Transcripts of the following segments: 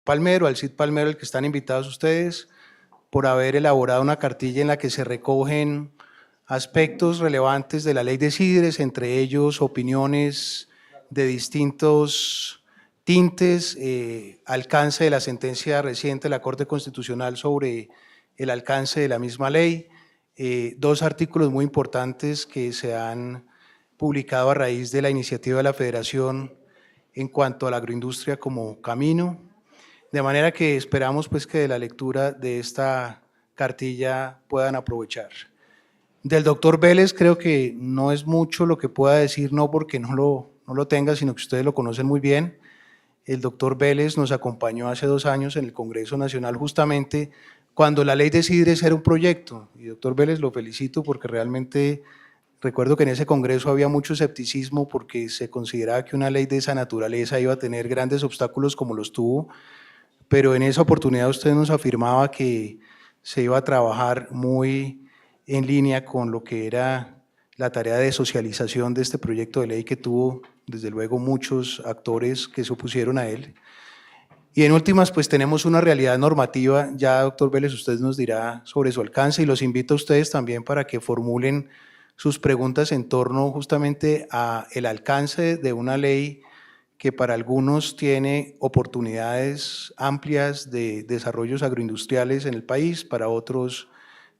Palmero, al CID Palmero, al que están invitados ustedes, por haber elaborado una cartilla en la que se recogen aspectos relevantes de la ley de CIDRES, entre ellos opiniones de distintos tintes, alcance de la sentencia reciente de la Corte Constitucional sobre el alcance de la misma ley, dos artículos muy importantes que se han publicado a raíz de la iniciativa de la Federación en cuanto a la agroindustria como camino, de manera que esperamos pues que de la lectura de esta cartilla puedan aprovechar. Del doctor Vélez creo que no es mucho lo que pueda decir, no porque no lo tenga, sino que ustedes lo conocen muy bien. El doctor Vélez nos acompañó hace 2 años en el Congreso Nacional justamente cuando la ley de CIDRES era un proyecto, y doctor Vélez lo felicito porque realmente recuerdo que en ese congreso había mucho escepticismo porque se consideraba que una ley de esa naturaleza iba a tener grandes obstáculos como los tuvo, pero en esa oportunidad usted nos afirmaba que se iba a trabajar muy en línea con lo que era la tarea de socialización de este proyecto de ley que tuvo, desde luego, muchos actores que se opusieron a él. Y en últimas, pues tenemos una realidad normativa, ya doctor Vélez usted nos dirá sobre su alcance y los invito a ustedes también para que formulen sus preguntas en torno justamente a el alcance de una ley que para algunos tiene oportunidades amplias de desarrollos agroindustriales en el país, para otros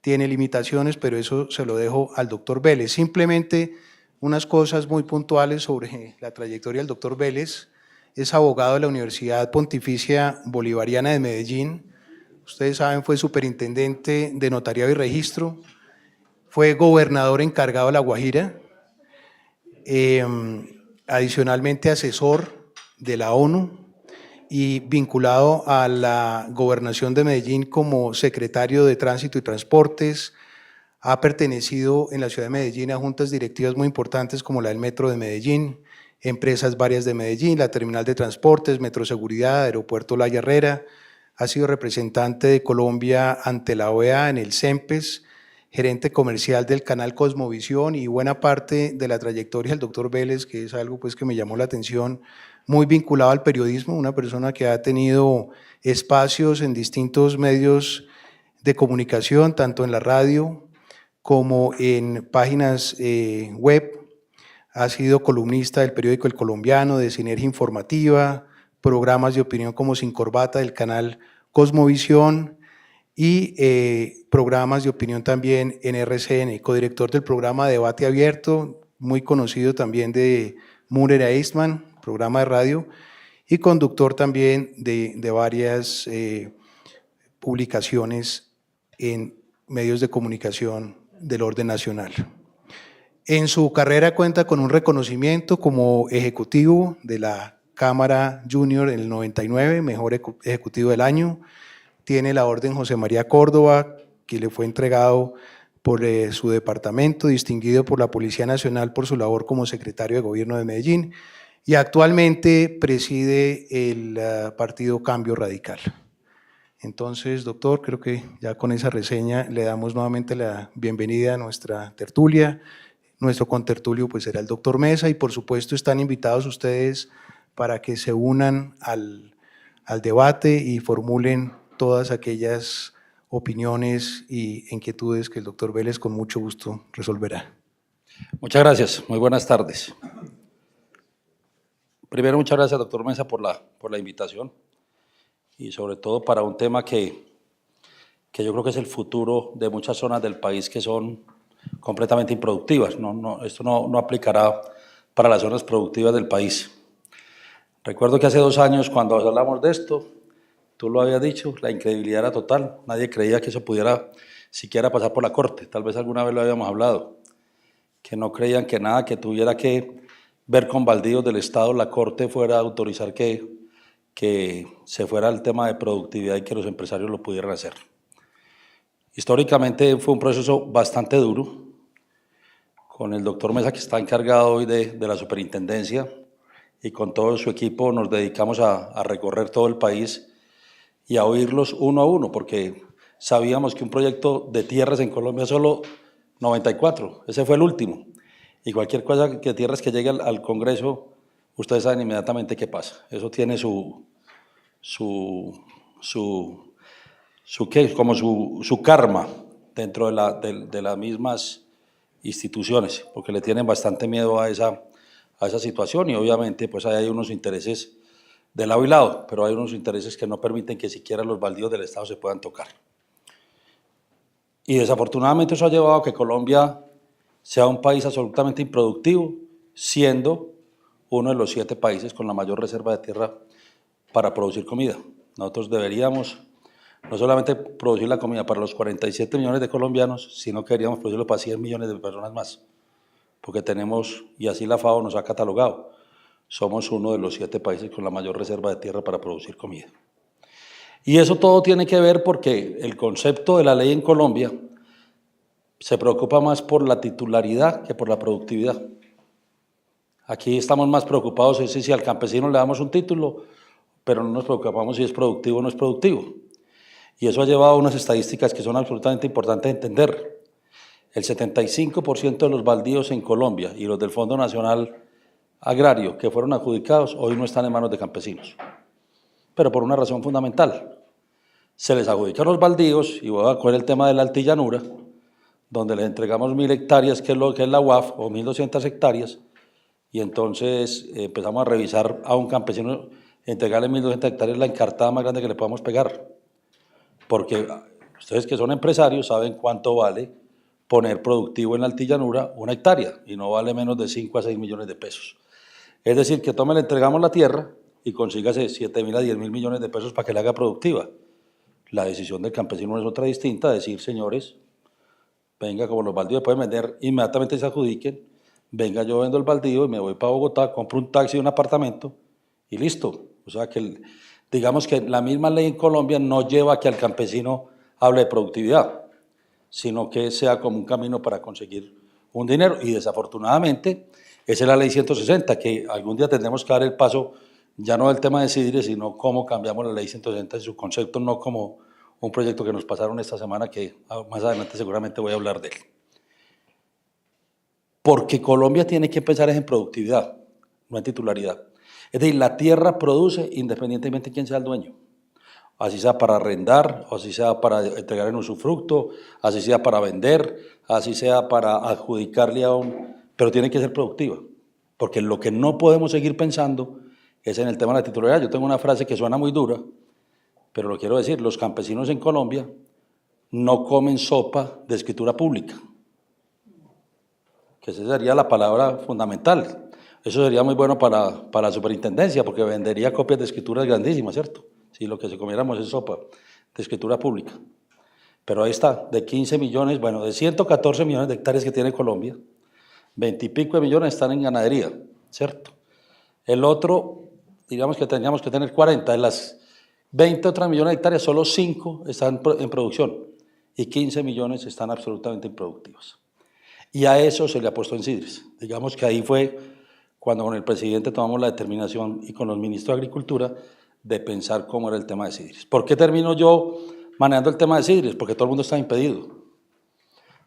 tiene limitaciones, pero eso se lo dejo al doctor Vélez. Simplemente unas cosas muy puntuales sobre la trayectoria del doctor Vélez. Es abogado de la Universidad Pontificia Bolivariana de Medellín. Ustedes saben, fue superintendente de notariado y registro, fue gobernador encargado de La Guajira, adicionalmente asesor de la ONU y vinculado a la gobernación de Medellín como secretario de Tránsito y Transportes. Ha pertenecido en la ciudad de Medellín a juntas directivas muy importantes como la del Metro de Medellín, empresas varias de Medellín, la Terminal de Transportes, Metroseguridad, Aeropuerto La Herrera. Ha sido representante de Colombia ante la OEA en el CEMPES, gerente comercial del canal Cosmovisión, y buena parte de la trayectoria del doctor Vélez, que es algo pues que me llamó la atención, muy vinculado al periodismo, una persona que ha tenido espacios en distintos medios de comunicación, tanto en la radio como en páginas web. Ha sido columnista del periódico El Colombiano, de Sinergia Informativa, programas de opinión como Sin Corbata del canal Cosmovisión y programas de opinión también en RCN, codirector del programa Debate Abierto, muy conocido también de Müller Eisman, programa de radio, y conductor también de varias publicaciones en medios de comunicación del orden nacional. En su carrera cuenta con un reconocimiento como ejecutivo de la Cámara Junior en el 99, mejor ejecutivo del año. Tiene la orden José María Córdoba, que le fue entregado por su departamento, distinguido por la Policía Nacional por su labor como secretario de Gobierno de Medellín, y actualmente preside el partido Cambio Radical. Entonces, doctor, creo que ya con esa reseña le damos nuevamente la bienvenida a nuestra tertulia. Nuestro contertulio pues será el doctor Mesa y por supuesto están invitados ustedes para que se unan al debate y formulen todas aquellas opiniones y inquietudes que el doctor Vélez con mucho gusto resolverá. Muchas gracias, muy buenas tardes. Primero, muchas gracias, doctor Mesa, por la invitación y sobre todo para un tema que yo creo que es el futuro de muchas zonas del país que son completamente improductivas. Esto no aplicará para las zonas productivas del país. Recuerdo que hace 2 años, cuando hablamos de esto, tú lo habías dicho, la incredibilidad era total. Nadie creía que eso pudiera siquiera pasar por la Corte. Tal vez alguna vez lo habíamos hablado, que no creían que nada que tuviera que ver con baldíos del Estado, la Corte fuera a autorizar que se fuera el tema de productividad y que los empresarios lo pudieran hacer. Históricamente fue un proceso bastante duro, con el doctor Mesa, que está encargado hoy de la superintendencia, y con todo su equipo nos dedicamos a recorrer todo el país y a oírlos uno a uno, porque sabíamos que un proyecto de tierras en Colombia solo 94, ese fue el último, y cualquier cosa que tierras que llegue al Congreso, ustedes saben inmediatamente qué pasa. Eso tiene su su karma dentro de las mismas instituciones, porque le tienen bastante miedo a esa situación y obviamente pues hay unos intereses de lado y lado, pero hay unos intereses que no permiten que siquiera los baldíos del Estado se puedan tocar. Y desafortunadamente eso ha llevado a que Colombia sea un país absolutamente improductivo, siendo uno de los 7 países con la mayor reserva de tierra para producir comida. Nosotros deberíamos no solamente producir la comida para los 47 millones de colombianos, sino que deberíamos producirlo para 100 millones de personas más, porque tenemos, y así la FAO nos ha catalogado, somos uno de los 7 países con la mayor reserva de tierra para producir comida. Y eso todo tiene que ver porque el concepto de la ley en Colombia se preocupa más por la titularidad que por la productividad. Aquí estamos más preocupados si al campesino le damos un título, pero no nos preocupamos si es productivo o no es productivo. Y eso ha llevado a unas estadísticas que son absolutamente importantes de entender. El 75% de los baldíos en Colombia y los del Fondo Nacional Agrario que fueron adjudicados hoy no están en manos de campesinos, pero por una razón fundamental. Se les adjudican los baldíos, y voy a coger el tema de la altillanura, donde les entregamos 1.000 hectáreas, que es la UAF, o 1.200 hectáreas, y entonces empezamos a revisar a un campesino, entregarle 1.200 hectáreas la encartada más grande que le podamos pegar, porque ustedes que son empresarios saben cuánto vale poner productivo en la altillanura 1 hectárea, y no vale menos de 5 a 6 millones de pesos. Es decir, que le entregamos la tierra y consígase 7.000 a 10.000 millones de pesos para que la haga productiva. La decisión del campesino es otra distinta, decir, señores, venga, como los baldíos pueden vender, inmediatamente se adjudiquen, venga, yo vendo el baldío y me voy para Bogotá, compro un taxi y un apartamento y listo. O sea que digamos que la misma ley en Colombia no lleva a que al campesino hable de productividad, sino que sea como un camino para conseguir un dinero. Y desafortunadamente, esa es la ley 160, que algún día tendremos que dar el paso, ya no del tema de CIDRE, sino cómo cambiamos la ley 160 y su concepto, no como un proyecto que nos pasaron esta semana, que más adelante seguramente voy a hablar de él. Porque Colombia tiene que pensar en productividad, no en titularidad. Es decir, la tierra produce independientemente de quién sea el dueño. Así sea para arrendar, o así sea para entregar en usufructo, así sea para vender, así sea para adjudicarle a un... Pero tiene que ser productiva, porque lo que no podemos seguir pensando es en el tema de la titularidad. Yo tengo una frase que suena muy dura, pero lo quiero decir, los campesinos en Colombia no comen sopa de escritura pública, que esa sería la palabra fundamental. Eso sería muy bueno para la superintendencia, porque vendería copias de escrituras grandísimas, ¿cierto? Si lo que se comiéramos es sopa de escritura pública. Pero ahí está, de 15 millones, bueno, de 114 millones de hectáreas que tiene Colombia, 20 y pico de millones están en ganadería, ¿cierto? El otro, digamos que tendríamos que tener 40, de las 20 otras millones de hectáreas, solo 5 están en producción y 15 millones están absolutamente improductivas. Y a eso se le apostó en CIDRES. Digamos que ahí fue cuando con el presidente tomamos la determinación y con los ministros de Agricultura de pensar cómo era el tema de CIDRES. ¿Por qué termino yo manejando el tema de CIDRES? Porque todo el mundo estaba impedido.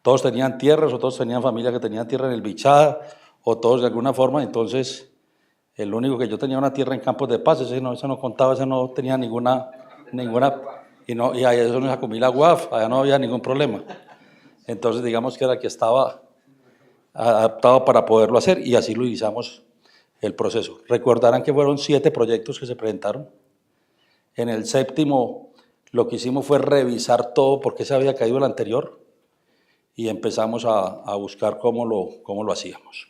Todos tenían tierras o todos tenían familia que tenían tierra en el Bichada o todos de alguna forma, entonces el único que yo tenía una tierra en Campos de Paz, ese no contaba, ese no tenía ninguna y ahí eso no se acumula UAF, allá no había ningún problema. Entonces digamos que era el que estaba adaptado para poderlo hacer y así lo iniciamos el proceso. Recordarán que fueron 7 proyectos que se presentaron. En el 7º lo que hicimos fue revisar todo porque se había caído el anterior y empezamos a buscar cómo lo hacíamos.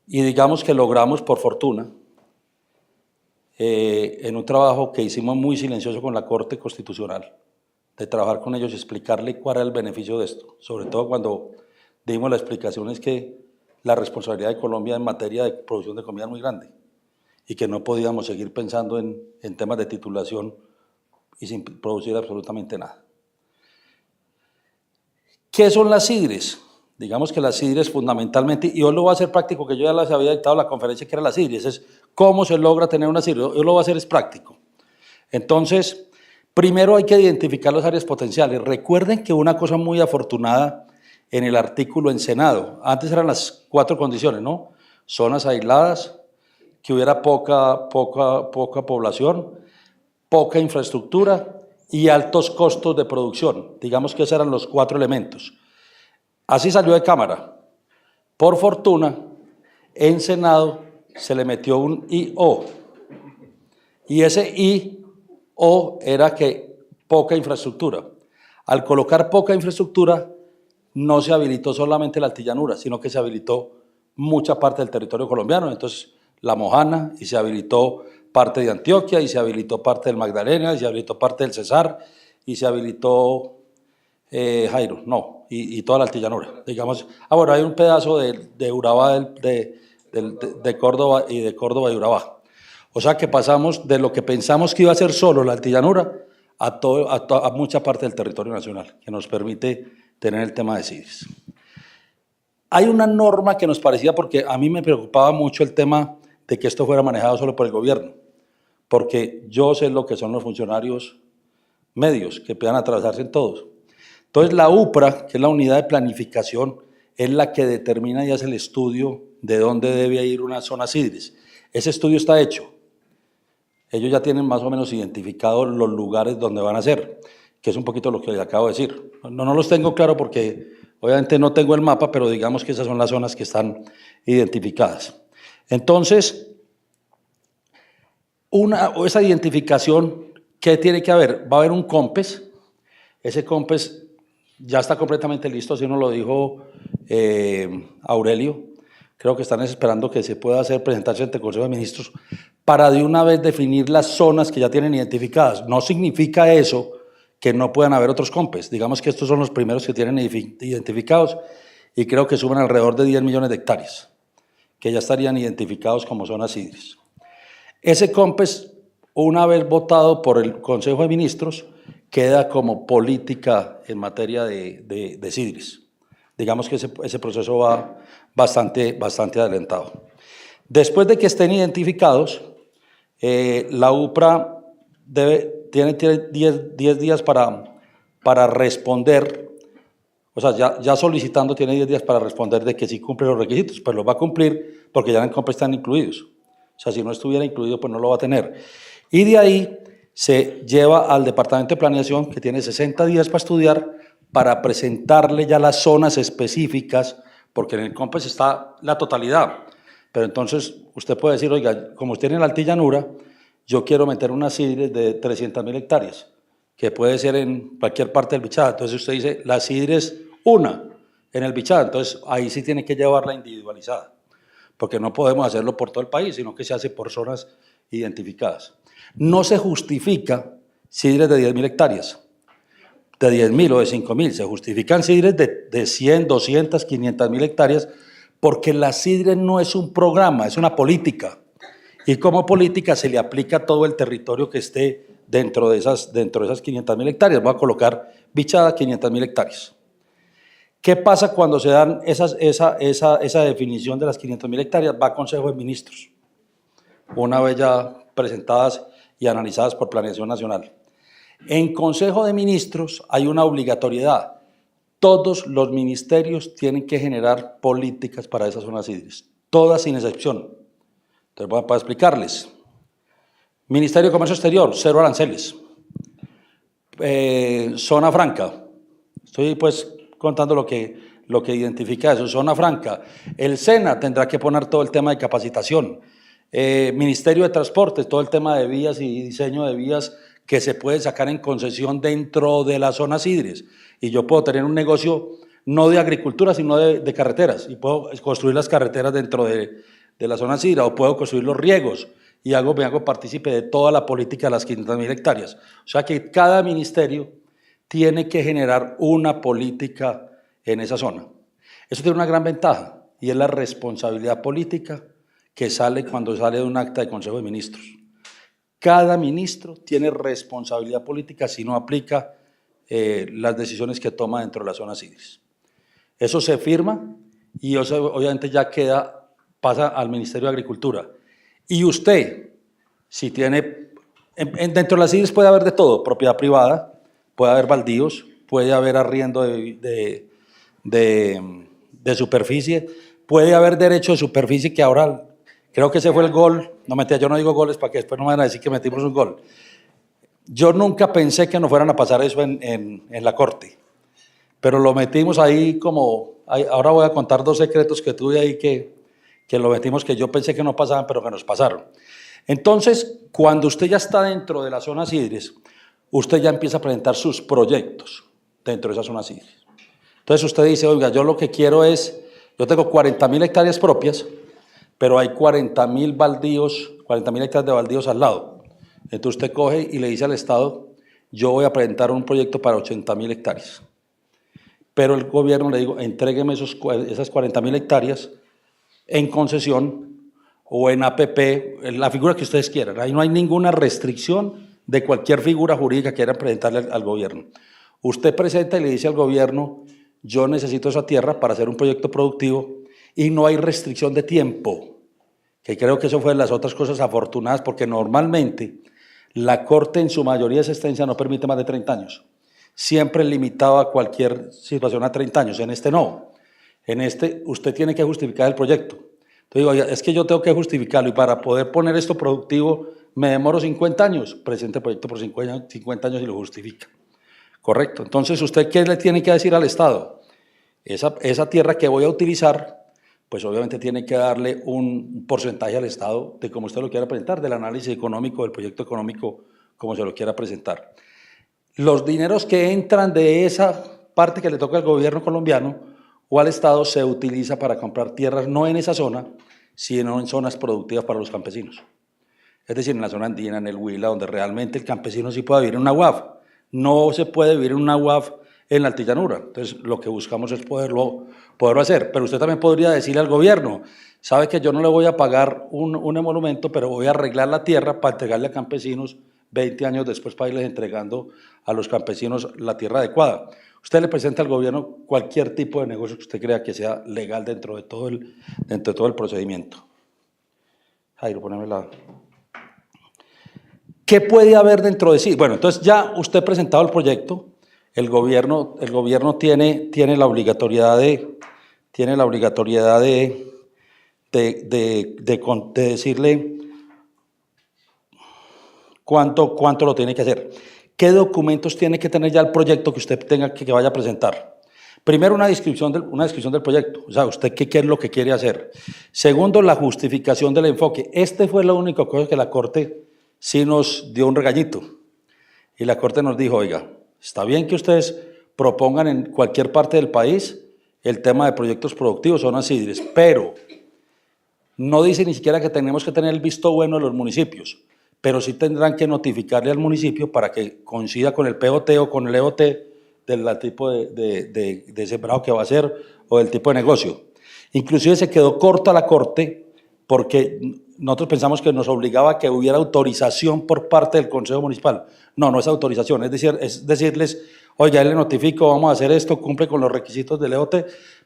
Y digamos que logramos, por fortuna, en un trabajo que hicimos muy silencioso con la Corte Constitucional, de trabajar con ellos y explicarle cuál era el beneficio de esto, sobre todo cuando dimos la explicación es que la responsabilidad de Colombia en materia de producción de comida es muy grande y que no podíamos seguir pensando en temas de titulación y sin producir absolutamente nada. ¿Qué son las CIDRES? Digamos que las CIDRES fundamentalmente, y yo lo voy a hacer práctico, que yo ya las había dictado en la conferencia que era las CIDRES, es cómo se logra tener una CIDRES, yo lo voy a hacer es práctico. Entonces, primero hay que identificar las áreas potenciales. Recuerden que una cosa muy afortunada en el artículo en Senado, antes eran las 4 condiciones, ¿no? Zonas aisladas, que hubiera poca población, poca infraestructura y altos costos de producción. Digamos que esos eran los 4 elementos. Así salió de Cámara. Por fortuna, en Senado se le metió un IO. Y ese IO era que poca infraestructura. Al colocar poca infraestructura, no se habilitó solamente la Altillanura, sino que se habilitó mucha parte del territorio colombiano. Entonces, La Mojana, y se habilitó parte de Antioquia, y se habilitó parte del Magdalena, y se habilitó parte del Cesar, y se habilitó Jairo, no, y toda la Altillanura, digamos. Bueno, hay un pedazo de Urabá, de Córdoba y de Córdoba y Urabá. O sea que pasamos de lo que pensamos que iba a ser solo la Altillanura a mucha parte del territorio nacional, que nos permite tener el tema de CIDRES. Hay una norma que nos parecía, porque a mí me preocupaba mucho el tema de que esto fuera manejado solo por el gobierno, porque yo sé lo que son los funcionarios medios, que puedan atravesarse en todos. Entonces la UPRA, que es la unidad de planificación, es la que determina y hace el estudio de dónde debe ir una zona CIDRES. Ese estudio está hecho. Ellos ya tienen más o menos identificados los lugares donde van a ser, que es un poquito lo que les acabo de decir. No los tengo claro porque obviamente no tengo el mapa, pero digamos que esas son las zonas que están identificadas. Entonces, esa identificación, ¿qué tiene que haber? Va a haber un COMPES. Ese COMPES ya está completamente listo, así nos lo dijo Aurelio. Creo que están esperando que se pueda presentarse ante el Consejo de Ministros para de una vez definir las zonas que ya tienen identificadas. No significa eso que no puedan haber otros COMPES. Digamos que estos son los primeros que tienen identificados y creo que suman alrededor de 10 millones de hectáreas que ya estarían identificados como zonas CIDRES. Ese COMPES, una vez votado por el Consejo de Ministros, queda como política en materia de CIDRES. Digamos que ese proceso va bastante adelantado. Después de que estén identificados, la UPRA tiene 10 días para responder, o sea, ya solicitando tiene 10 días para responder de que sí cumple los requisitos, pues los va a cumplir porque ya en el COMPES están incluidos. O sea, si no estuviera incluido, pues no lo va a tener. Y de ahí se lleva al Departamento de Planeación, que tiene 60 días para estudiar, para presentarle ya las zonas específicas, porque en el COMPES está la totalidad. Pero entonces usted puede decir, oiga, como usted tiene la Altillanura, yo quiero meter una CIDRES de 300.000 hectáreas, que puede ser en cualquier parte del Bichada. Entonces usted dice, la CIDRES una en el Bichada, entonces ahí sí tiene que llevarla individualizada, porque no podemos hacerlo por todo el país, sino que se hace por zonas identificadas. No se justifica CIDRES de 10.000 hectáreas, de 10.000 o de 5.000, se justifican CIDRES de 100, 200, 500.000 hectáreas, porque la CIDRES no es un programa, es una política. Y como política se le aplica a todo el territorio que esté dentro de esas 500.000 hectáreas. Voy a colocar Bichada 500.000 hectáreas. ¿Qué pasa cuando se dan esa definición de las 500.000 hectáreas? Va a Consejo de Ministros, una vez ya presentadas y analizadas por Planeación Nacional. En Consejo de Ministros hay una obligatoriedad. Todos los ministerios tienen que generar políticas para esas zonas CIDRES, todas sin excepción. Entonces voy a explicarles. Ministerio de Comercio Exterior, 0 aranceles. Zona franca. Estoy pues contando lo que identifica eso. Zona franca. El SENA tendrá que poner todo el tema de capacitación. Ministerio de Transportes, todo el tema de vías y diseño de vías que se puede sacar en concesión dentro de las zonas CIDRES. Y yo puedo tener un negocio no de agricultura, sino de carreteras. Y puedo construir las carreteras dentro de la zona CIDRES, o puedo construir los riegos y me hago partícipe de toda la política de las 500.000 hectáreas. O sea que cada ministerio tiene que generar una política en esa zona. Eso tiene una gran ventaja y es la responsabilidad política que sale cuando sale de un acta de Consejo de Ministros. Cada ministro tiene responsabilidad política si no aplica las decisiones que toma dentro de la zona CIDRES. Eso se firma y eso obviamente ya pasa al Ministerio de Agricultura. Y usted, si tiene, dentro de las CIDRES puede haber de todo, propiedad privada, puede haber baldíos, puede haber arriendo de superficie, puede haber derecho de superficie, que ahora creo que ese fue el gol, no mentira, yo no digo goles para que después no me van a decir que metimos un gol. Yo nunca pensé que nos fueran a pasar eso en la Corte, pero lo metimos ahí como, ahora voy a contar 2 secretos que tuve ahí que lo metimos, que yo pensé que no pasaban, pero que nos pasaron. Entonces, cuando usted ya está dentro de la zona Sidres, usted ya empieza a presentar sus proyectos dentro de esa zona Sidres. Entonces usted dice, oiga, yo lo que quiero es, yo tengo 40.000 hectáreas propias, pero hay 40.000 baldíos, 40.000 hectáreas de baldíos al lado. Entonces usted coge y le dice al Estado, yo voy a presentar un proyecto para 80.000 hectáreas. Pero el gobierno le digo, entrégueme esas 40.000 hectáreas en concesión o en APP, en la figura que ustedes quieran. Ahí no hay ninguna restricción de cualquier figura jurídica que quieran presentarle al gobierno. Usted presenta y le dice al gobierno, yo necesito esa tierra para hacer un proyecto productivo y no hay restricción de tiempo, que creo que eso fue de las otras cosas afortunadas, porque normalmente la Corte en su mayoría de sentencia no permite más de 30 años. Siempre limitado a cualquier situación a 30 años, en este no. En este usted tiene que justificar el proyecto. Entonces digo, oiga, es que yo tengo que justificarlo y para poder poner esto productivo me demoro 50 años, presente el proyecto por 50 años y lo justifica. Correcto. Entonces, ¿usted qué le tiene que decir al Estado? Esa tierra que voy a utilizar, pues obviamente tiene que darle un porcentaje al Estado de cómo usted lo quiera presentar, del análisis económico, del proyecto económico, como se lo quiera presentar. Los dineros que entran de esa parte que le toca al gobierno colombiano o al Estado se utiliza para comprar tierras no en esa zona, sino en zonas productivas para los campesinos. Es decir, en la zona andina, en el Huila, donde realmente el campesino sí puede vivir en una UAF. No se puede vivir en una UAF en la altillanura. Entonces, lo que buscamos es poderlo hacer. Pero usted también podría decirle al gobierno, sabe que yo no le voy a pagar un emolumento, pero voy a arreglar la tierra para entregarle a campesinos 20 años después para irles entregando a los campesinos la tierra adecuada. Usted le presenta al gobierno cualquier tipo de negocio que usted crea que sea legal dentro de todo el procedimiento. Jairo, poneme la... ¿Qué puede haber dentro de sí? Bueno, entonces ya usted ha presentado el proyecto, el gobierno tiene la obligatoriedad de decirle cuánto lo tiene que hacer. ¿Qué documentos tiene que tener ya el proyecto que usted tenga que vaya a presentar? Primero, una descripción del proyecto, o sea, usted qué es lo que quiere hacer. Segundo, la justificación del enfoque. Este fue la única cosa que la Corte sí nos dio un regañito. Y la Corte nos dijo, oiga, está bien que ustedes propongan en cualquier parte del país el tema de proyectos productivos, zonas Sidres, pero no dice ni siquiera que tenemos que tener el visto bueno de los municipios, pero sí tendrán que notificarle al municipio para que coincida con el POT o con el EOT del tipo de sembrado que va a hacer o del tipo de negocio. Inclusive se quedó corta la Corte porque nosotros pensamos que nos obligaba a que hubiera autorización por parte del Consejo Municipal. No es autorización, es decirles, oiga, le notifico, vamos a hacer esto, cumple con los requisitos del EOT,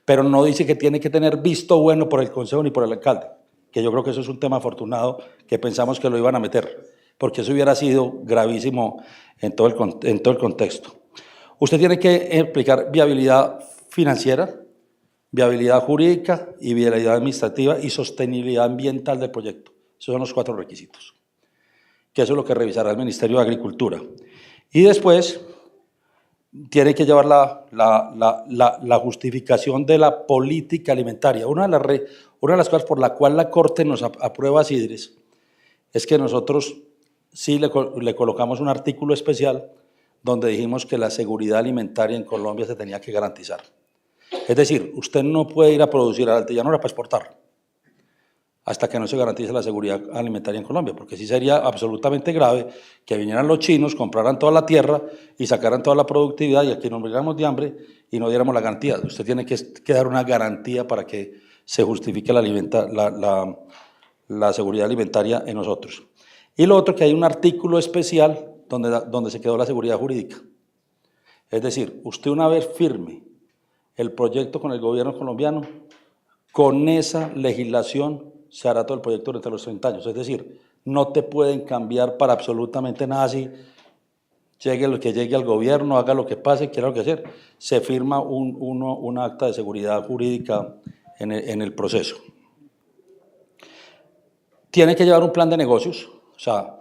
pero no dice que tiene que tener visto bueno por el Consejo ni por el alcalde, que yo creo que eso es un tema afortunado que pensamos que lo iban a meter, porque eso hubiera sido gravísimo en todo el contexto. Usted tiene que explicar viabilidad financiera, viabilidad jurídica y viabilidad administrativa y sostenibilidad ambiental del proyecto. Esos son los 4 requisitos, que eso es lo que revisará el Ministerio de Agricultura. Y después tiene que llevar la justificación de la política alimentaria. Una de las cosas por la cual la Corte nos aprueba Sidres es que nosotros sí le colocamos un artículo especial donde dijimos que la seguridad alimentaria en Colombia se tenía que garantizar. Es decir, usted no puede ir a producir a la altillanura para exportar hasta que no se garantice la seguridad alimentaria en Colombia, porque sí sería absolutamente grave que vinieran los chinos, compraran toda la tierra y sacaran toda la productividad y aquí nos muriéramos de hambre y no diéramos la garantía. Usted tiene que dar una garantía para que se justifique la seguridad alimentaria en nosotros. Y lo otro, que hay un artículo especial donde se quedó la seguridad jurídica. Es decir, usted una vez firme el proyecto con el gobierno colombiano, con esa legislación se hará todo el proyecto durante los 30 años. Es decir, no te pueden cambiar para absolutamente nada así, llegue lo que llegue al gobierno, haga lo que pase, quiera lo que hacer. Se firma un acta de seguridad jurídica en el proceso. Tiene que llevar un plan de negocios, o sea,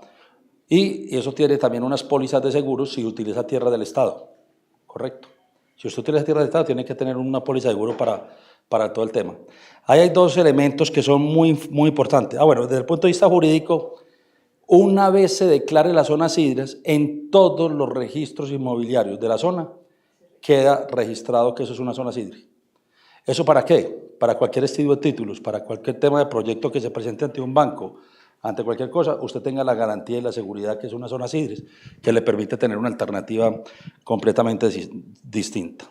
Y eso tiene también unas pólizas de seguros si utiliza tierra del Estado, ¿correcto? Si usted utiliza tierra del Estado, tiene que tener una póliza de seguro para todo el tema. Ahí hay dos elementos que son muy, muy importantes. Bueno, desde el punto de vista jurídico, una vez se declare la zona Sidres, en todos los registros inmobiliarios de la zona queda registrado que eso es una zona Sidre. ¿Eso para qué? Para cualquier estudio de títulos, para cualquier tema de proyecto que se presente ante un banco, ante cualquier cosa, usted tenga la garantía y la seguridad que es una zona Sidres, que le permite tener una alternativa completamente distinta.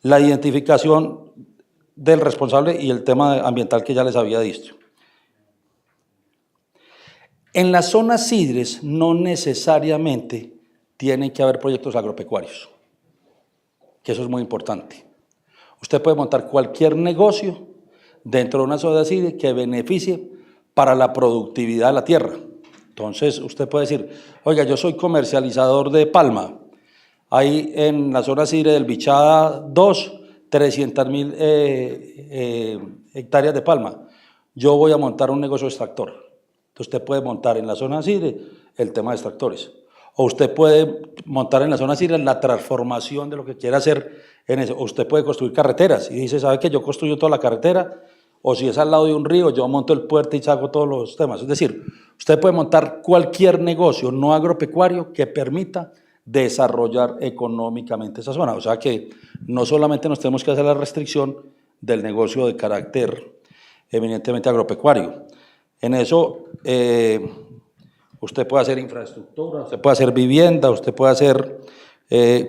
La identificación del responsable y el tema ambiental que ya les había dicho. En las zonas Sidres no necesariamente tienen que haber proyectos agropecuarios, que eso es muy importante. Usted puede montar cualquier negocio dentro de una zona Sidre que beneficie para la productividad de la tierra. Entonces, usted puede decir, oiga, yo soy comercializador de palma. Hay en la zona Sidre del Bichada 2, 300.000 hectáreas de palma. Yo voy a montar un negocio de extractor. Entonces, usted puede montar en la zona Sidre el tema de extractores. O usted puede montar en la zona Sidre la transformación de lo que quiera hacer en eso. O usted puede construir carreteras y dice, ¿sabe qué? Yo construyo toda la carretera. O si es al lado de un río, yo monto el puerto y hago todos los temas. Es decir, usted puede montar cualquier negocio no agropecuario que permita desarrollar económicamente esa zona. O sea que no solamente nos tenemos que hacer la restricción del negocio de carácter eminentemente agropecuario. En eso usted puede hacer infraestructura, usted puede hacer vivienda, usted puede hacer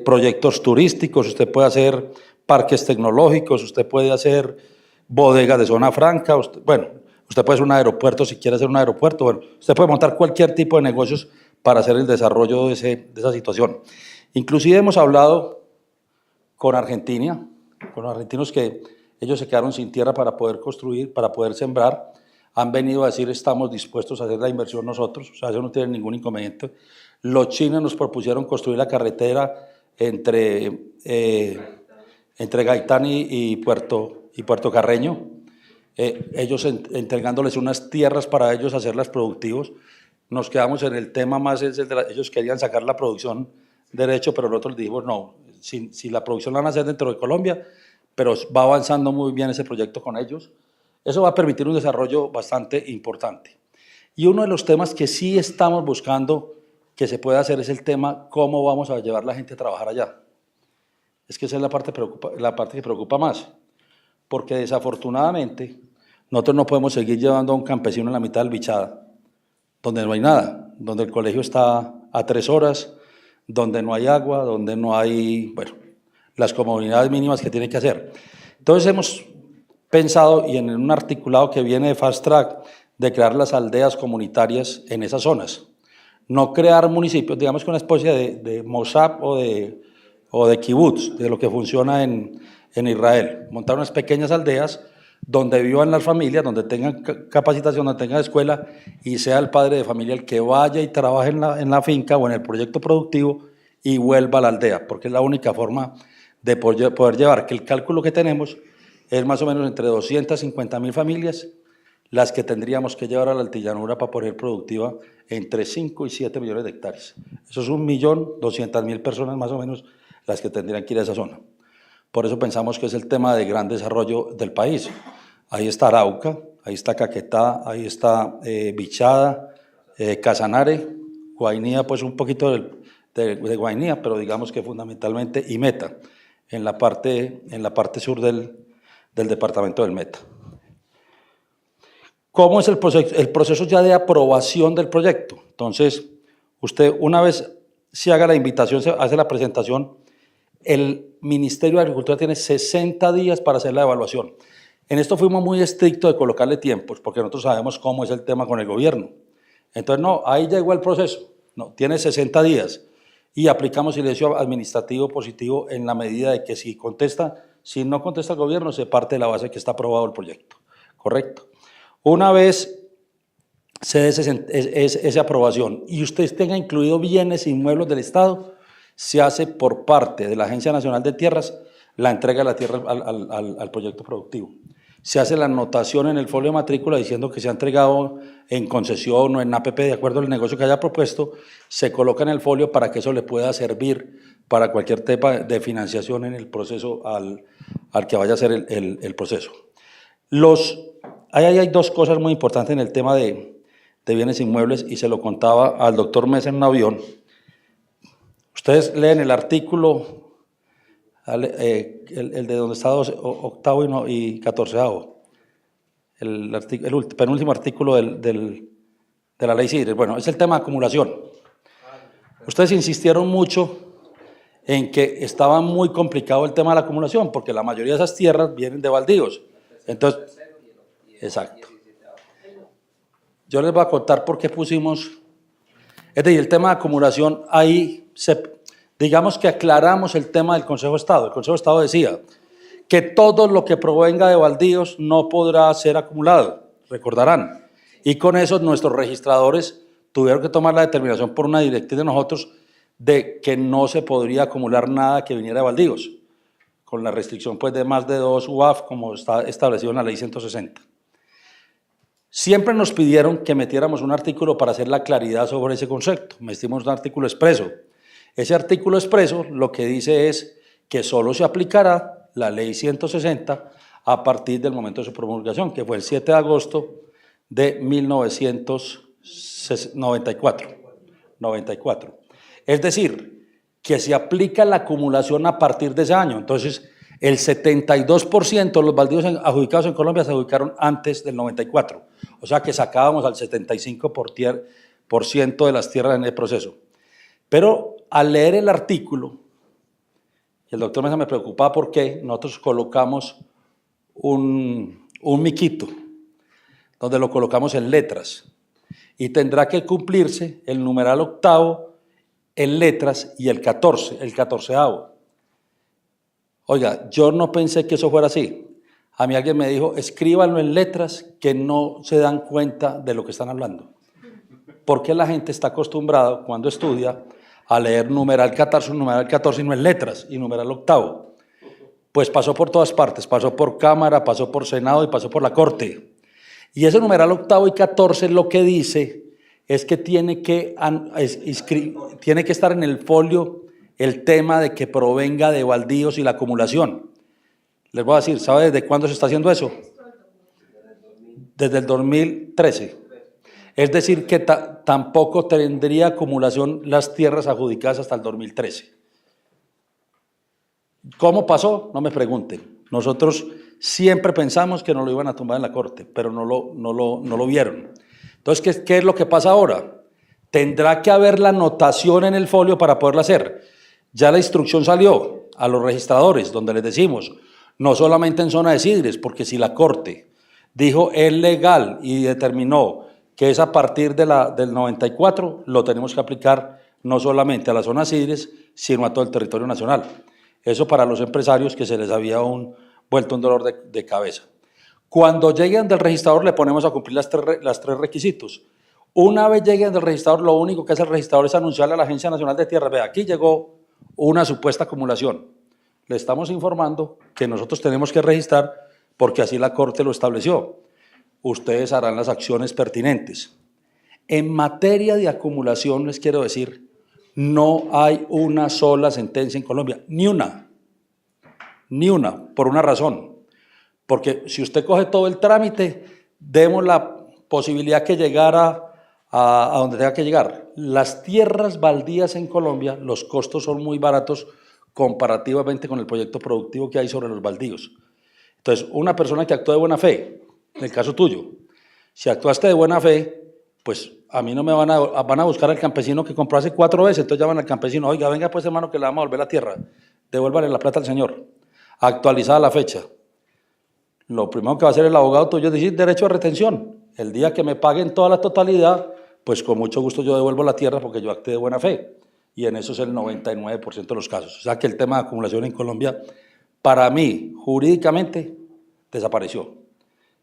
proyectos turísticos, usted puede hacer parques tecnológicos, usted puede hacer bodegas de zona franca, usted puede hacer un aeropuerto si quiere hacer un aeropuerto, usted puede montar cualquier tipo de negocios para hacer el desarrollo de esa situación. Inclusive hemos hablado con Argentina, con los argentinos que ellos se quedaron sin tierra para poder construir, para poder sembrar, han venido a decir estamos dispuestos a hacer la inversión nosotros, o sea, eso no tiene ningún inconveniente. Los chinos nos propusieron construir la carretera entre Gaitán y Puerto Carreño, ellos entregándoles unas tierras para ellos hacerlas productivos. Nos quedamos en el tema más, ellos querían sacar la producción derecho, pero nosotros les dijimos no, si la producción la van a hacer dentro de Colombia, pero va avanzando muy bien ese proyecto con ellos. Eso va a permitir un desarrollo bastante importante. Y uno de los temas que sí estamos buscando que se pueda hacer es el tema cómo vamos a llevar la gente a trabajar allá. Es que esa es la parte que preocupa más, porque desafortunadamente nosotros no podemos seguir llevando a un campesino en la mitad del Bichada, donde no hay nada, donde el colegio está a 3 horas, donde no hay agua, donde no hay, las comodidades mínimas que tiene que hacer. Entonces hemos pensado, y en un articulado que viene de Fast Track, de crear las aldeas comunitarias en esas zonas. No crear municipios, digamos que una especie de Mosap o de kibutz, de lo que funciona en Israel. Montar unas pequeñas aldeas donde vivan las familias, donde tengan capacitación, donde tengan escuela, y sea el padre de familia el que vaya y trabaje en la finca o en el proyecto productivo y vuelva a la aldea, porque es la única forma de poder llevar, que el cálculo que tenemos es más o menos entre 250.000 familias las que tendríamos que llevar a la altillanura para poner productiva entre 5 y 7 millones de hectáreas. Eso es 1.200.000 personas más o menos las que tendrían que ir a esa zona. Por eso pensamos que es el tema de gran desarrollo del país. Ahí está Arauca, ahí está Caquetá, ahí está Bichada, Casanare, Guainía, pues un poquito de Guainía, pero digamos que fundamentalmente, y Meta, en la parte sur del departamento del Meta. ¿Cómo es el proceso? El proceso ya de aprobación del proyecto. Entonces, usted una vez se haga la invitación, se hace la presentación, el Ministerio de Agricultura tiene 60 días para hacer la evaluación. En esto fuimos muy estrictos de colocarle tiempos, porque nosotros sabemos cómo es el tema con el gobierno. Entonces, no, ahí llegó el proceso. No, tiene 60 días y aplicamos silencio administrativo positivo en la medida de que si no contesta el gobierno, se parte de la base que está aprobado el proyecto. ¿Correcto? Una vez se dé esa aprobación y usted tenga incluido bienes inmuebles del Estado, se hace por parte de la Agencia Nacional de Tierras la entrega de la tierra al proyecto productivo. se hace la anotación en el folio de matrícula diciendo que se ha entregado en concesión o en APP de acuerdo al negocio que haya propuesto, se coloca en el folio para que eso le pueda servir para cualquier tema de financiación en el proceso al que vaya a hacer el proceso. Hay dos cosas muy importantes en el tema de bienes inmuebles y se lo contaba al doctor Mesa en un avión. Ustedes leen el artículo, el de donde está octavo y catorceavo, el penúltimo artículo de la ley CIDRES. Bueno, es el tema de acumulación. Ustedes insistieron mucho en que estaba muy complicado el tema de la acumulación, porque la mayoría de esas tierras vienen de baldíos. Entonces, exacto. Yo les voy a contar por qué pusimos, es decir, el tema de acumulación, ahí digamos que aclaramos el tema del Consejo de Estado. El Consejo de Estado decía que todo lo que provenga de baldíos no podrá ser acumulado, recordarán. Y con eso nuestros registradores tuvieron que tomar la determinación por una directriz de nosotros de que no se podría acumular nada que viniera de baldíos, con la restricción pues de más de 2 UAF como está establecido en la ley 160. Siempre nos pidieron que metiéramos un artículo para hacer la claridad sobre ese concepto. Metimos un artículo expreso. Ese artículo expreso lo que dice es que solo se aplicará la ley 160 a partir del momento de su promulgación, que fue el 7 de agosto de 1994. Es decir, que se aplica la acumulación a partir de ese año. Entonces, el 72% de los baldíos adjudicados en Colombia se adjudicaron antes del 94. O sea que sacábamos al 75% de las tierras en el proceso. Pero al leer el artículo, el doctor Mesa me preocupaba porque nosotros colocamos un miquito, donde lo colocamos en letras, y tendrá que cumplirse el numeral octavo en letras y el 14avo. Oiga, yo no pensé que eso fuera así. A mí alguien me dijo, escríbanlo en letras que no se dan cuenta de lo que están hablando. Porque la gente está acostumbrada cuando estudia a leer numeral 14 y no en letras, y numeral octavo. Pues pasó por todas partes, pasó por Cámara, pasó por Senado y pasó por la Corte. Y ese numeral octavo y 14 lo que dice es que tiene que estar en el folio el tema de que provenga de baldíos y la acumulación. Les voy a decir, ¿sabe desde cuándo se está haciendo eso? Desde el 2013. Es decir, que tampoco tendría acumulación las tierras adjudicadas hasta el 2013. ¿Cómo pasó? No me pregunten. Nosotros siempre pensamos que nos lo iban a tumbar en la Corte, pero no lo vieron. Entonces, ¿qué es lo que pasa ahora? Tendrá que haber la anotación en el folio para poderla hacer. Ya la instrucción salió a los registradores, donde les decimos, no solamente en zona de Sidres, porque si la Corte dijo es legal y determinó que es a partir del 94, lo tenemos que aplicar no solamente a la zona Sidres, sino a todo el territorio nacional. Eso para los empresarios que se les había vuelto un dolor de cabeza. Cuando lleguen del registrador le ponemos a cumplir las tres requisitos. Una vez lleguen del registrador, lo único que hace el registrador es anunciarle a la Agencia Nacional de Tierras, vea, aquí llegó una supuesta acumulación. Le estamos informando que nosotros tenemos que registrar porque así la Corte lo estableció. Ustedes harán las acciones pertinentes. En materia de acumulación, les quiero decir, no hay una sola sentencia en Colombia, ni una, por una razón. Porque si usted coge todo el trámite, demos la posibilidad que llegara a donde tenga que llegar. Las tierras baldías en Colombia, los costos son muy baratos comparativamente con el proyecto productivo que hay sobre los baldíos. Entonces, una persona que actúa de buena fe, en el caso tuyo, si actuaste de buena fe, pues a mí no me van a buscar al campesino que compró hace 4 veces, entonces llaman al campesino, oiga, venga pues hermano que le vamos a volver la tierra, devuélvale la plata al señor, actualizada la fecha. Lo primero que va a hacer el abogado tuyo es decir derecho a retención. El día que me paguen toda la totalidad, pues con mucho gusto yo devuelvo la tierra porque yo actué de buena fe. Y en eso es el 99% de los casos. O sea que el tema de acumulación en Colombia, para mí, jurídicamente, desapareció.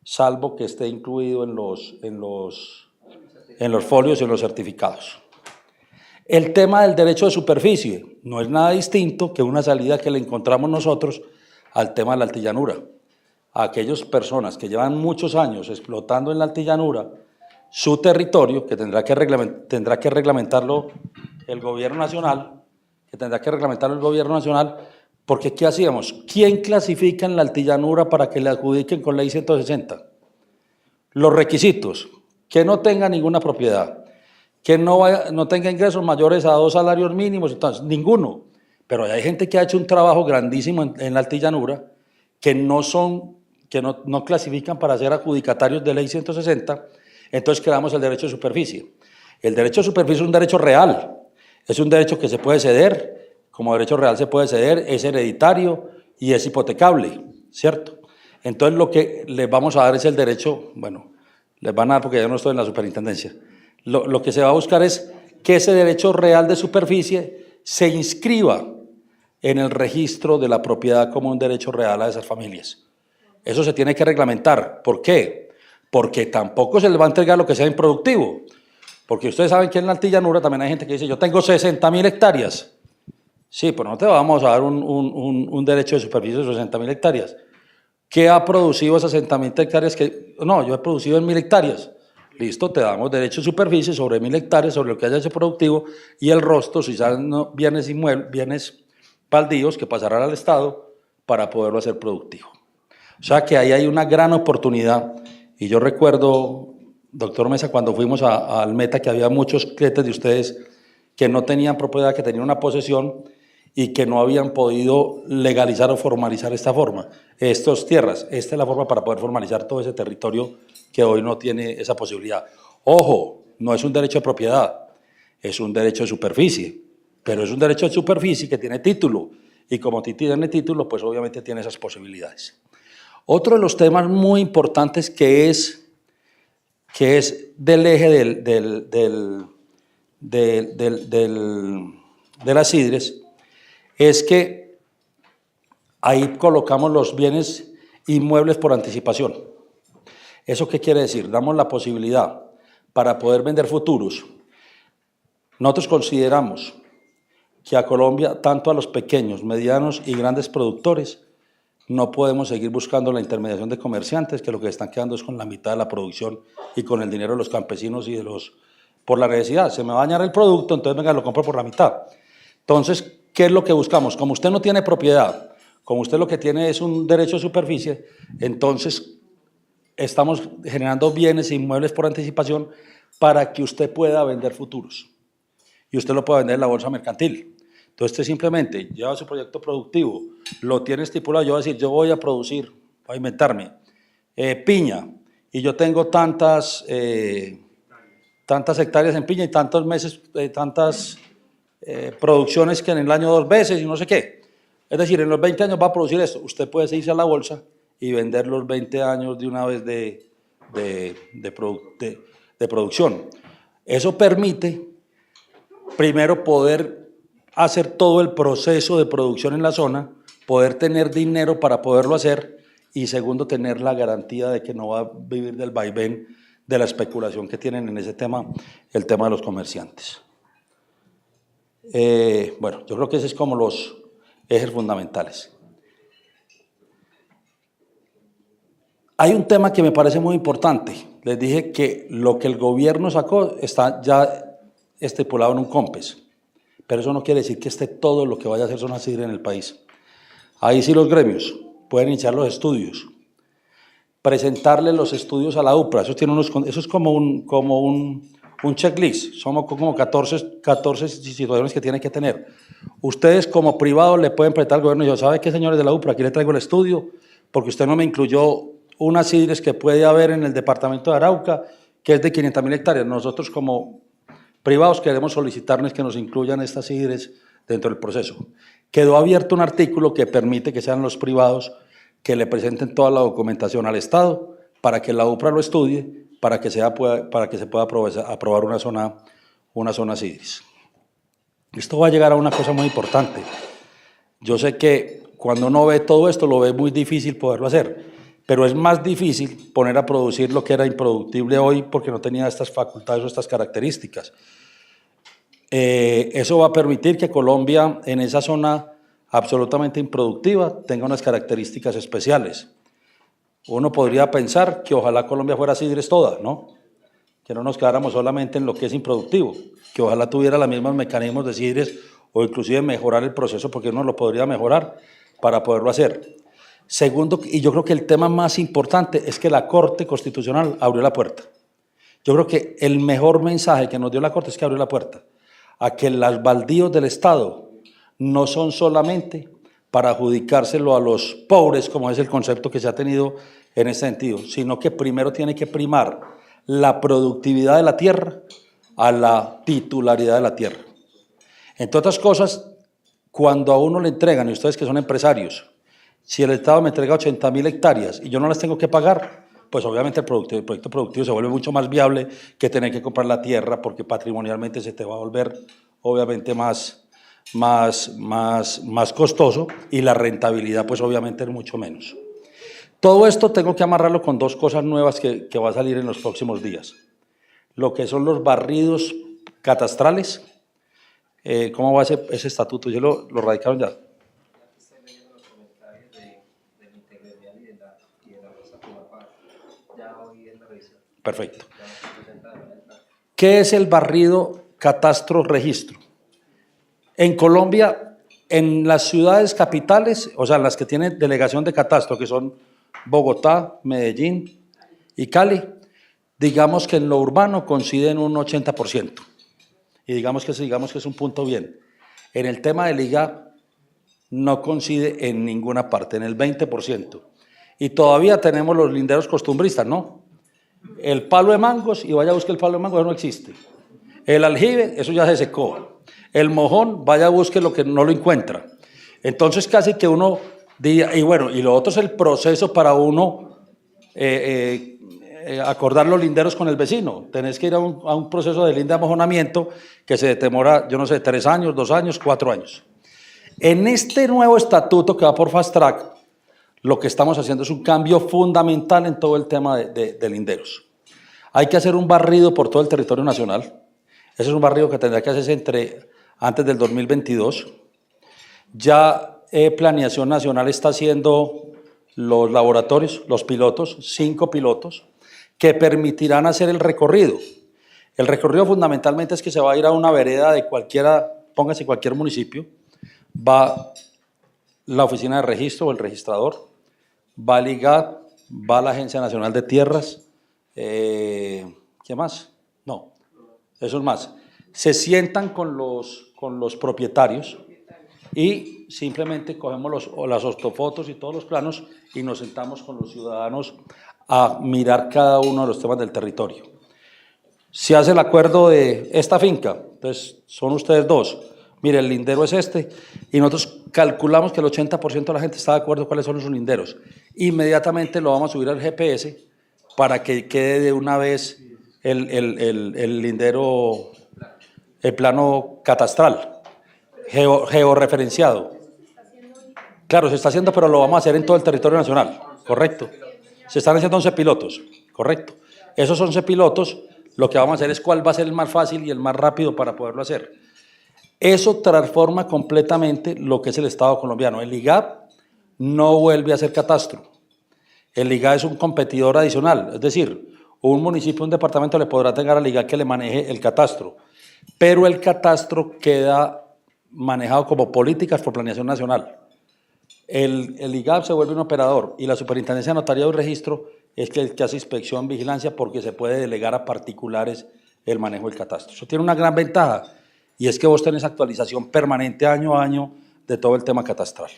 Salvo que esté incluido en los folios y en los certificados. El tema del derecho de superficie no es nada distinto que una salida que le encontramos nosotros al tema de la altillanura. a aquellas personas que llevan muchos años explotando en la altillanura su territorio, que tendrá que reglamentarlo el gobierno nacional, porque ¿qué hacíamos? ¿Quién clasifica en la altillanura para que le adjudiquen con ley 160? Los requisitos: que no tenga ninguna propiedad, que no tenga ingresos mayores a 2 salarios mínimos, entonces ninguno. Pero hay gente que ha hecho un trabajo grandísimo en la altillanura que no clasifican para ser adjudicatarios de ley 160, entonces creamos el derecho de superficie. El derecho de superficie es un derecho real, es un derecho que se puede ceder, como derecho real se puede ceder, es hereditario y es hipotecable, ¿cierto? Entonces lo que les vamos a dar es el derecho, bueno, les van a dar porque yo no estoy en la superintendencia, lo que se va a buscar es que ese derecho real de superficie se inscriba en el registro de la propiedad como un derecho real a esas familias. Eso se tiene que reglamentar. ¿Por qué? Porque tampoco se les va a entregar lo que sea improductivo. Porque ustedes saben que en la altillanura también hay gente que dice, yo tengo 60.000 hectáreas. Sí, pero no te vamos a dar un derecho de superficie de 60.000 hectáreas. ¿Qué ha producido esas 60.000 hectáreas? No, yo he producido en 1.000 hectáreas. Listo, te damos derecho de superficie sobre 1.000 hectáreas, sobre lo que haya hecho productivo, y el resto, si salen bienes baldíos, que pasarán al Estado para poderlo hacer productivo. O sea que ahí hay una gran oportunidad. Y yo recuerdo, doctor Mesa, cuando fuimos al Meta, que había muchos clientes de ustedes que no tenían propiedad, que tenían una posesión y que no habían podido legalizar o formalizar estas tierras. Esta es la forma para poder formalizar todo ese territorio que hoy no tiene esa posibilidad. Ojo, no es un derecho de propiedad, es un derecho de superficie, pero es un derecho de superficie que tiene título, y como tiene título, pues obviamente tiene esas posibilidades. Otro de los temas muy importantes que es del eje de las CIDRES es que ahí colocamos los bienes inmuebles por anticipación. ¿Eso qué quiere decir? Damos la posibilidad para poder vender futuros. Nosotros consideramos que a Colombia, tanto a los pequeños, medianos y grandes productores, no podemos seguir buscando la intermediación de comerciantes, que lo que están quedando es con la mitad de la producción y con el dinero de los campesinos y por la necesidad. Se me va a dañar el producto, entonces venga, lo compro por la mitad. Entonces, ¿qué es lo que buscamos? Como usted no tiene propiedad, como usted lo que tiene es un derecho de superficie, entonces estamos generando bienes e inmuebles por anticipación para que usted pueda vender futuros. Y usted lo puede vender en la bolsa mercantil. Entonces usted simplemente lleva su proyecto productivo, lo tiene estipulado, yo voy a decir, yo voy a producir, voy a inventarme, piña, y yo tengo tantas hectáreas en piña y tantos meses, tantas producciones que en el año 2 veces y no sé qué. Es decir, en los 20 años va a producir esto. Usted puede irse a la bolsa y vender los 20 años de una vez de producción. Eso permite, primero, poder hacer todo el proceso de producción en la zona, poder tener dinero para poderlo hacer, y segundo, tener la garantía de que no va a vivir del vaivén de la especulación que tienen en ese tema, el tema de los comerciantes. Bueno, yo creo que ese es como los ejes fundamentales. Hay un tema que me parece muy importante. Les dije que lo que el gobierno sacó está ya estipulado en un COMPES, pero eso no quiere decir que esté todo lo que vaya a hacer Zona CIDRE en el país. Ahí sí los gremios pueden iniciar los estudios, presentarle los estudios a la UPRA. Eso es como un checklist, somos como 14 situaciones que tienen que tener. Ustedes como privados le pueden presentar al gobierno y yo, ¿sabe qué, señores de la UPRA? Aquí le traigo el estudio, porque usted no me incluyó unas CIDRES que puede haber en el departamento de Arauca, que es de 500.000 hectáreas. Nosotros como privados queremos solicitarles que nos incluyan estas CIDRES dentro del proceso. Quedó abierto un artículo que permite que sean los privados que le presenten toda la documentación al Estado para que la UPRA lo estudie, para que se pueda aprobar una zona CIDRES. Esto va a llegar a una cosa muy importante. Yo sé que cuando uno ve todo esto lo ve muy difícil poderlo hacer, pero es más difícil poner a producir lo que era improductible hoy porque no tenía estas facultades o estas características. Eso va a permitir que Colombia, en esa zona absolutamente improductiva, tenga unas características especiales. uno podría pensar que ojalá Colombia fuera Sidres toda, ¿no? Que no nos quedáramos solamente en lo que es improductivo, que ojalá tuviera los mismos mecanismos de Sidres o inclusive mejorar el proceso, porque uno lo podría mejorar para poderlo hacer. Segundo, y yo creo que el tema más importante es que la Corte Constitucional abrió la puerta. Yo creo que el mejor mensaje que nos dio la Corte es que abrió la puerta a que los baldíos del Estado no son solamente para adjudicárselo a los pobres, como es el concepto que se ha tenido en ese sentido, sino que primero tiene que primar la productividad de la tierra a la titularidad de la tierra. Entre otras cosas, cuando a uno le entregan, y ustedes que son empresarios, si el Estado me entrega 80.000 hectáreas y yo no las tengo que pagar, pues obviamente el proyecto productivo se vuelve mucho más viable que tener que comprar la tierra, porque patrimonialmente se te va a volver obviamente más costoso, y la rentabilidad pues obviamente es mucho menos. Todo esto tengo que amarrarlo con dos cosas nuevas que va a salir en los próximos días. Lo que son los barridos catastrales. ¿Cómo va ese estatuto? ¿Ya lo radicaron ya? Perfecto. ¿Qué es el barrido catastro registro? En Colombia, en las ciudades capitales, o sea, las que tienen delegación de catastro, que son Bogotá, Medellín y Cali, digamos que en lo urbano coinciden un 80%. Y digamos que es un punto bien. En el tema del IGA no coincide en ninguna parte, en el 20%. Y todavía tenemos los linderos costumbristas, ¿no? El palo de mangos, y vaya a buscar el palo de mangos, no existe. El aljibe, eso ya se secó. El mojón, vaya a buscar lo que no lo encuentra. Entonces casi que uno diga, y bueno, y lo otro es el proceso para uno acordar los linderos con el vecino. Tenés que ir a un proceso de linde de amojonamiento que se demora, yo no sé, 3 años, 2 años, 4 años. En este nuevo estatuto que va por Fast Track, lo que estamos haciendo es un cambio fundamental en todo el tema de linderos. Hay que hacer un barrido por todo el territorio nacional. Ese es un barrido que tendrá que hacerse antes del 2022. Ya Planeación Nacional está haciendo los laboratorios, los pilotos, 5 pilotos, que permitirán hacer el recorrido. El recorrido fundamentalmente es que se va a ir a una vereda de cualquiera, póngase cualquier municipio, va la oficina de registro o el registrador, va el IGAP, va la Agencia Nacional de Tierras, ¿qué más? No, eso es más. Se sientan con los propietarios y simplemente cogemos las ortofotos y todos los planos y nos sentamos con los ciudadanos a mirar cada uno de los temas del territorio. Se hace el acuerdo de esta finca, entonces son ustedes dos. Mire, el lindero es este, y nosotros calculamos que el 80% de la gente está de acuerdo cuáles son los linderos. Inmediatamente lo vamos a subir al GPS para que quede de una vez el lindero, el plano catastral, georreferenciado. Claro, se está haciendo, pero lo vamos a hacer en todo el territorio nacional, correcto. Se están haciendo 11 pilotos, correcto. Esos 11 pilotos, lo que vamos a hacer es cuál va a ser el más fácil y el más rápido para poderlo hacer. Eso transforma completamente lo que es el Estado colombiano. El IGAP no vuelve a ser catastro. El IGAP es un competidor adicional, es decir, un municipio, un departamento le podrá tener al IGAP que le maneje el catastro, pero el catastro queda manejado como políticas por Planeación Nacional. El IGAP se vuelve un operador y la Superintendencia de Notariado y Registro es el que hace inspección, vigilancia, porque se puede delegar a particulares el manejo del catastro. Eso tiene una gran ventaja, y es que vos tenés actualización permanente año a año de todo el tema catastral.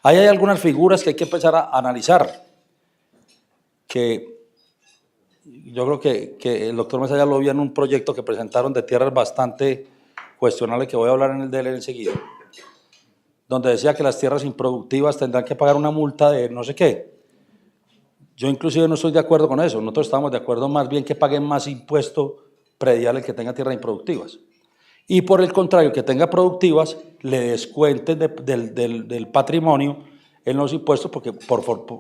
Ahí hay algunas figuras que hay que empezar a analizar, que yo creo que el doctor Mesa ya lo vio en un proyecto que presentaron de tierras bastante cuestionables, que voy a hablar de él enseguida, donde decía que las tierras improductivas tendrán que pagar una multa de no sé qué. Yo inclusive no estoy de acuerdo con eso. Nosotros estamos de acuerdo más bien que paguen más impuesto predial el que tenga tierras improductivas. Y por el contrario, que tenga productivas, le descuenten del patrimonio en los impuestos, porque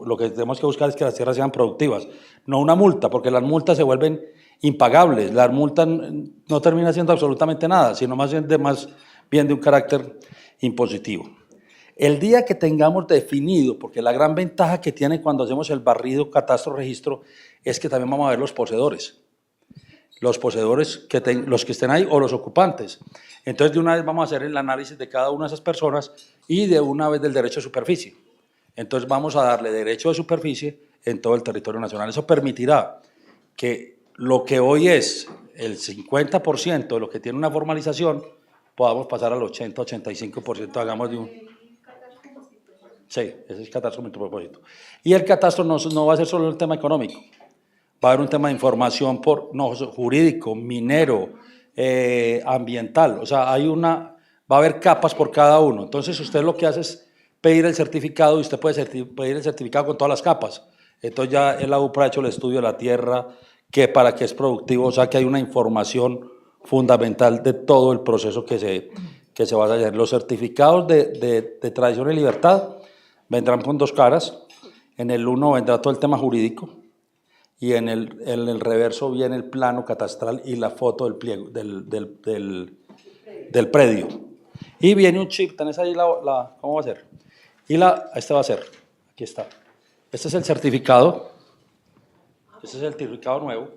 lo que tenemos que buscar es que las tierras sean productivas, no una multa, porque las multas se vuelven impagables. Las multas no terminan siendo absolutamente nada, sino más bien de un carácter impositivo. El día que tengamos definido, porque la gran ventaja que tiene cuando hacemos el barrido, catastro, registro, es que también vamos a ver los poseedores los que estén ahí o los ocupantes. Entonces, de una vez vamos a hacer el análisis de cada una de esas personas y de una vez del derecho de superficie. Entonces, vamos a darle derecho de superficie en todo el territorio nacional. Eso permitirá que lo que hoy es el 50% de lo que tiene una formalización, podamos pasar al 80-85%, hagamos de un... Sí, ese es el catastro multipropósito. Y el catastro no va a ser solo el tema económico, va a haber un tema de información jurídico, minero, ambiental, o sea, va a haber capas por cada uno. Entonces usted lo que hace es pedir el certificado y usted puede pedir el certificado con todas las capas. Entonces ya la UPRA ha hecho el estudio de la tierra, para qué es productivo, o sea que hay una información fundamental de todo el proceso que se va a hacer. Los certificados de tradición y libertad vendrán con dos caras. En el uno vendrá todo el tema jurídico y en el reverso viene el plano catastral y la foto del pliego, del predio. Y viene un chip, ¿tenés ahí cómo va a ser? Y este va a ser, aquí está. Este es el certificado, este es el certificado nuevo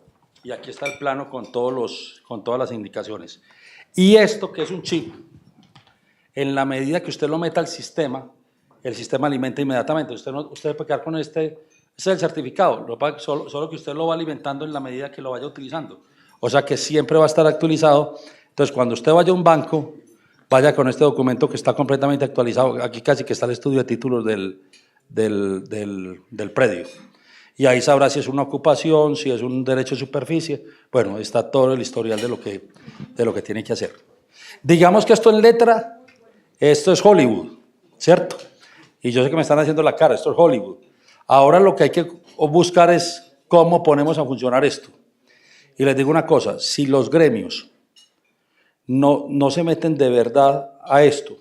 y aquí está el plano con todas las indicaciones. Y esto que es un chip, en la medida que usted lo meta al sistema, el sistema alimenta inmediatamente. Usted puede quedar con este es el certificado, solo que usted lo va alimentando en la medida que lo vaya utilizando. O sea que siempre va a estar actualizado. Entonces, cuando usted vaya a un banco, vaya con este documento que está completamente actualizado. Aquí casi que está el estudio de títulos del predio. Y ahí sabrá si es una ocupación, si es un derecho de superficie. Bueno, está todo el historial de lo que tiene que hacer. Digamos que esto en letra, esto es Hollywood, ¿cierto? Y yo sé que me están haciendo la cara, esto es Hollywood. Ahora lo que hay que buscar es cómo ponemos a funcionar esto. Y les digo una cosa, si los gremios no se meten de verdad a esto,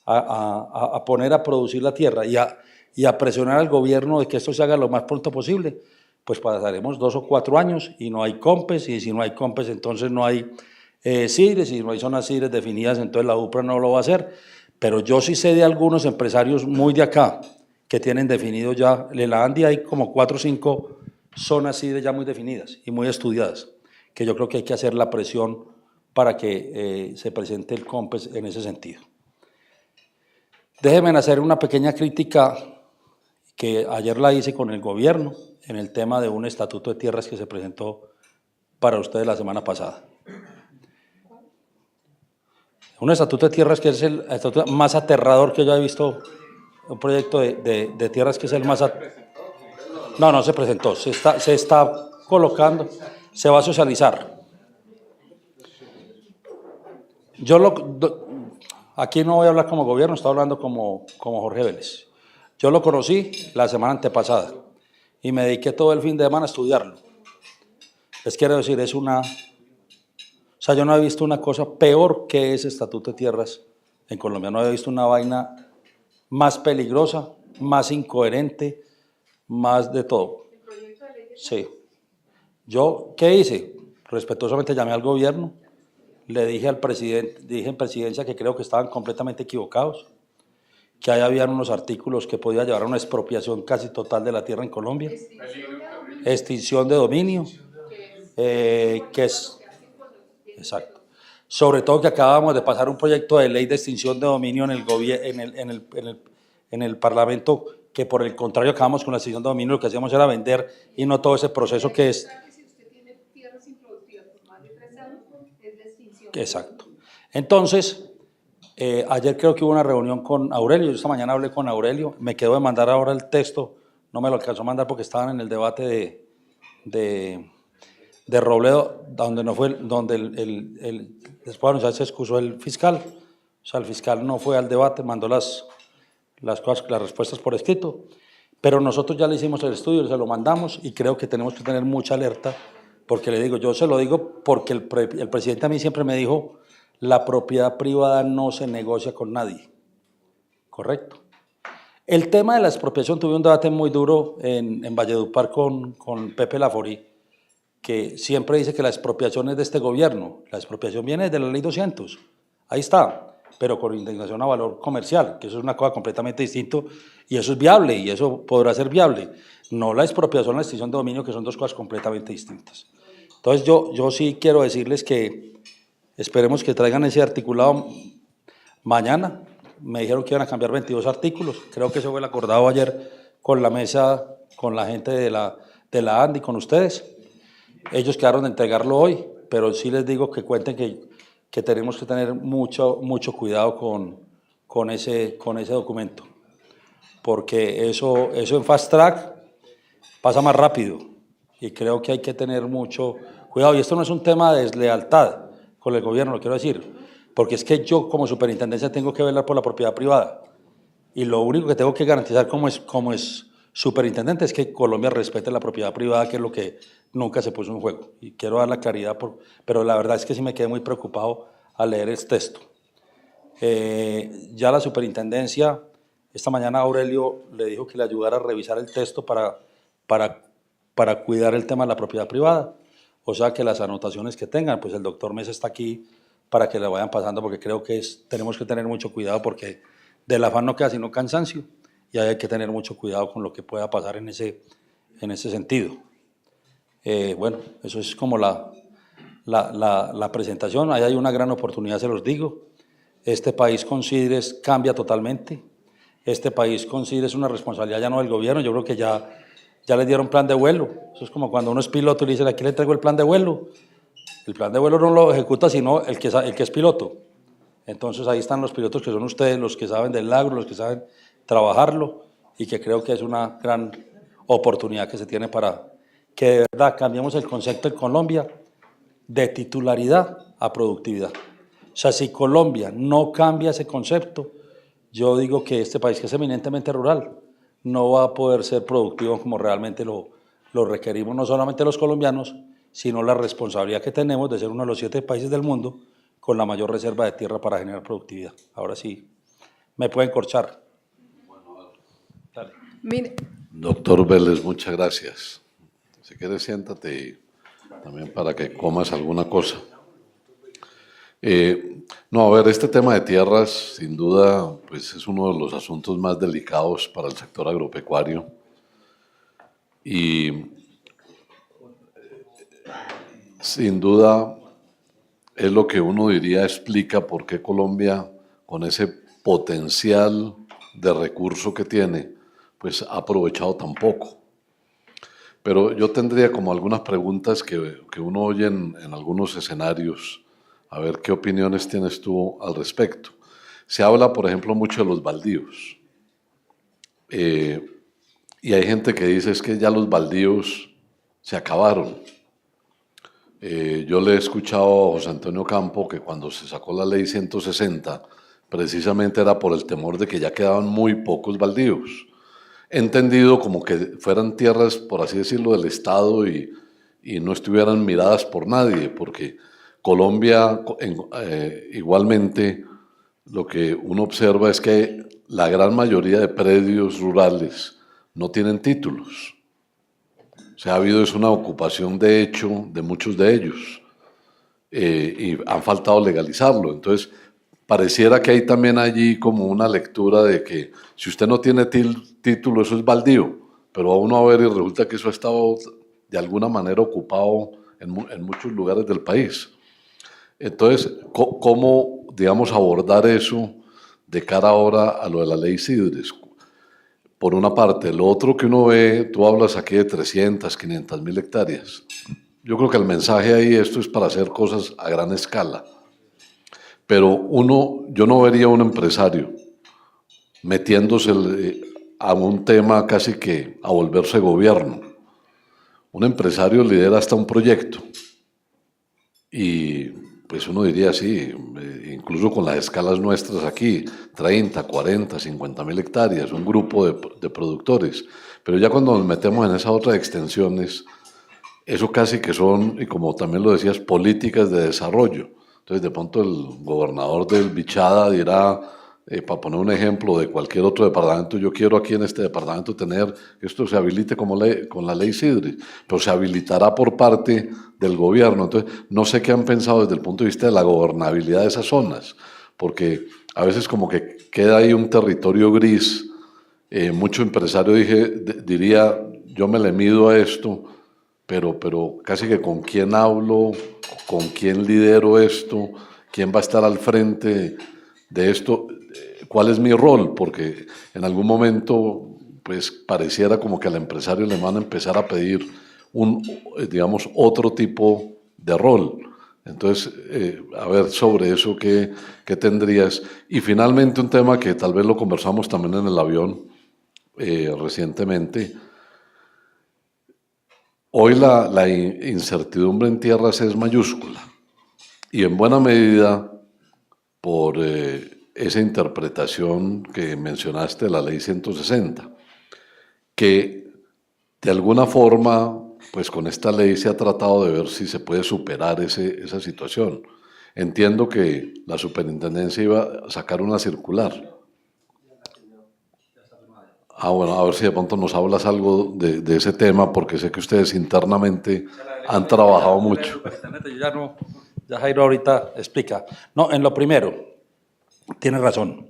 a poner a producir la tierra y a presionar al gobierno de que esto se haga lo más pronto posible, pues pasaremos 2 o 4 años y no hay COMPES, y si no hay COMPES entonces no hay CIDRES, y si no hay zonas CIDRES definidas, entonces la UPRA no lo va a hacer. Pero yo sí sé de algunos empresarios muy de acá, que tienen definido ya, en la ANDI hay como 4 o 5 zonas CIDRES ya muy definidas y muy estudiadas, que yo creo que hay que hacer la presión para que se presente el COMPES en ese sentido. Déjenme hacer una pequeña crítica que ayer la hice con el gobierno en el tema de un estatuto de tierras que se presentó para ustedes la semana pasada. Un estatuto de tierras que es el estatuto más aterrador que yo he visto. Un proyecto de tierras que es el más... No se presentó, se está colocando, se va a socializar. Aquí no voy a hablar como gobierno, estoy hablando como Jorge Vélez. Yo lo conocí la semana antepasada y me dediqué todo el fin de semana a estudiarlo. Les quiero decir, yo no he visto una cosa peor que ese estatuto de tierras en Colombia. No he visto una vaina más peligrosa, más incoherente, más de todo. ¿El proyecto de ley? Sí. Yo, ¿qué hice? Respetuosamente llamé al gobierno, le dije al presidente, dije en presidencia que creo que estaban completamente equivocados, que ahí habían unos artículos que podían llevar a una expropiación casi total de la tierra en Colombia. Extinción de dominio, que es... Exacto. Sobre todo que acabamos de pasar un proyecto de ley de extinción de dominio en el Parlamento, que por el contrario acabamos con la extinción de dominio, lo que hacíamos era vender y no todo ese proceso que es... Si usted tiene tierras improductivas por más de 3 años, es de extinción. Exacto. Entonces, ayer creo que hubo una reunión con Aurelio, yo esta mañana hablé con Aurelio, me quedó de mandar ahora el texto, no me lo alcanzó a mandar porque estaban en el debate de Robledo, donde después ya se excusó el fiscal, o sea, el fiscal no fue al debate, mandó las respuestas por escrito, pero nosotros ya le hicimos el estudio, se lo mandamos y creo que tenemos que tener mucha alerta, porque le digo, yo se lo digo porque el presidente a mí siempre me dijo, la propiedad privada no se negocia con nadie, ¿correcto? El tema de la expropiación, tuve un debate muy duro en Valledupar con Pepe Laforí, que siempre dice que la expropiación es de este gobierno, la expropiación viene de la ley 200, ahí está, pero con indemnización a valor comercial, que eso es una cosa completamente distinta y eso es viable y eso podrá ser viable. No la expropiación, la extinción de dominio, que son dos cosas completamente distintas. Entonces yo sí quiero decirles que esperemos que traigan ese articulado mañana. Me dijeron que iban a cambiar 22 artículos, creo que eso fue el acordado ayer con la mesa, con la gente de la ANDI, con ustedes. Ellos quedaron de entregarlo hoy, pero sí les digo que cuenten que tenemos que tener mucho cuidado con ese documento, porque eso en fast track pasa más rápido y creo que hay que tener mucho cuidado. Y esto no es un tema de deslealtad con el gobierno, lo quiero decir, porque es que yo como superintendencia tengo que velar por la propiedad privada y lo único que tengo que garantizar como es superintendente es que Colombia respete la propiedad privada, que es lo que nunca se puso en juego. Y quiero dar la claridad, pero la verdad es que sí me quedé muy preocupado al leer el texto. Ya la superintendencia, esta mañana Aurelio le dijo que le ayudara a revisar el texto para cuidar el tema de la propiedad privada. O sea que las anotaciones que tengan, pues el doctor Mesa está aquí para que le vayan pasando, porque creo que tenemos que tener mucho cuidado, porque del afán no queda sino cansancio, y hay que tener mucho cuidado con lo que pueda pasar en ese sentido. Bueno, eso es como la presentación. Ahí hay una gran oportunidad, se los digo. Este país con Sidres cambia totalmente. Este país con Sidres es una responsabilidad ya no del gobierno. Yo creo que ya les dieron plan de vuelo. Eso es como cuando uno es piloto y le dicen, aquí le traigo el plan de vuelo. El plan de vuelo no lo ejecuta sino el que es piloto. Entonces ahí están los pilotos que son ustedes, los que saben del agro, los que saben trabajarlo, y que creo que es una gran oportunidad que se tiene para que de verdad cambiemos el concepto en Colombia de titularidad a productividad. O sea, si Colombia no cambia ese concepto, yo digo que este país, que es eminentemente rural, no va a poder ser productivo como realmente lo requerimos, no solamente los colombianos, sino la responsabilidad que tenemos de ser uno de los 7 países del mundo con la mayor reserva de tierra para generar productividad. Ahora sí, me pueden corchar. Dale. Mire. Doctor Vélez, muchas gracias. Si quieres, siéntate y también para que comas alguna cosa. No, a ver, este tema de tierras, sin duda, pues es uno de los asuntos más delicados para el sector agropecuario. Y sin duda es lo que uno diría explica por qué Colombia, con ese potencial de recurso que tiene, pues ha aprovechado tan poco. Pero yo tendría como algunas preguntas que uno oye en algunos escenarios, a ver qué opiniones tienes tú al respecto. Se habla, por ejemplo, mucho de los baldíos. Y hay gente que dice es que ya los baldíos se acabaron. Yo le he escuchado a José Antonio Campo que cuando se sacó la ley 160, precisamente era por el temor de que ya quedaban muy pocos baldíos. Entendido como que fueran tierras, por así decirlo, del Estado y no estuvieran miradas por nadie, porque Colombia, igualmente, lo que uno observa es que la gran mayoría de predios rurales no tienen títulos. O sea, ha habido una ocupación de hecho de muchos de ellos y han faltado legalizarlo. Entonces, pareciera que hay también allí como una lectura de que si usted no tiene título, eso es baldío, pero a uno a ver y resulta que eso ha estado de alguna manera ocupado en muchos lugares del país. Entonces, ¿cómo, digamos, abordar eso de cara ahora a lo de la ley Sidres? Por una parte. Lo otro que uno ve, tú hablas aquí de 300, 500 mil hectáreas. Yo creo que el mensaje ahí, esto es para hacer cosas a gran escala. Pero yo no vería a un empresario metiéndose a un tema casi que a volverse gobierno. Un empresario lidera hasta un proyecto y pues uno diría sí, incluso con las escalas nuestras aquí, 30, 40, 50 mil hectáreas, un grupo de productores. Pero ya cuando nos metemos en esas otras extensiones, eso casi que son, y como también lo decías, políticas de desarrollo. Entonces, de pronto el gobernador del Bichada dirá, para poner un ejemplo de cualquier otro departamento, yo quiero aquí en este departamento tener que esto se habilite con la ley Sidres, pero se habilitará por parte del gobierno. Entonces, no sé qué han pensado desde el punto de vista de la gobernabilidad de esas zonas, porque a veces como que queda ahí un territorio gris. Mucho empresario diría, yo me le mido a esto, pero casi que con quién hablo, con quién lidero esto, quién va a estar al frente de esto, cuál es mi rol, porque en algún momento pues pareciera como que al empresario le van a empezar a pedir digamos, otro tipo de rol. Entonces, a ver, sobre eso, ¿qué tendrías? Y finalmente un tema que tal vez lo conversamos también en el avión recientemente. Hoy la incertidumbre en tierras es mayúscula y en buena medida por esa interpretación que mencionaste de la Ley 160, que de alguna forma, pues con esta ley se ha tratado de ver si se puede superar esa situación. Entiendo que la superintendencia iba a sacar una circular. Bueno, a ver si de pronto nos hablas algo de ese tema, porque sé que ustedes internamente han trabajado mucho. Ya Jairo ahorita explica. No, en lo primero, tiene razón.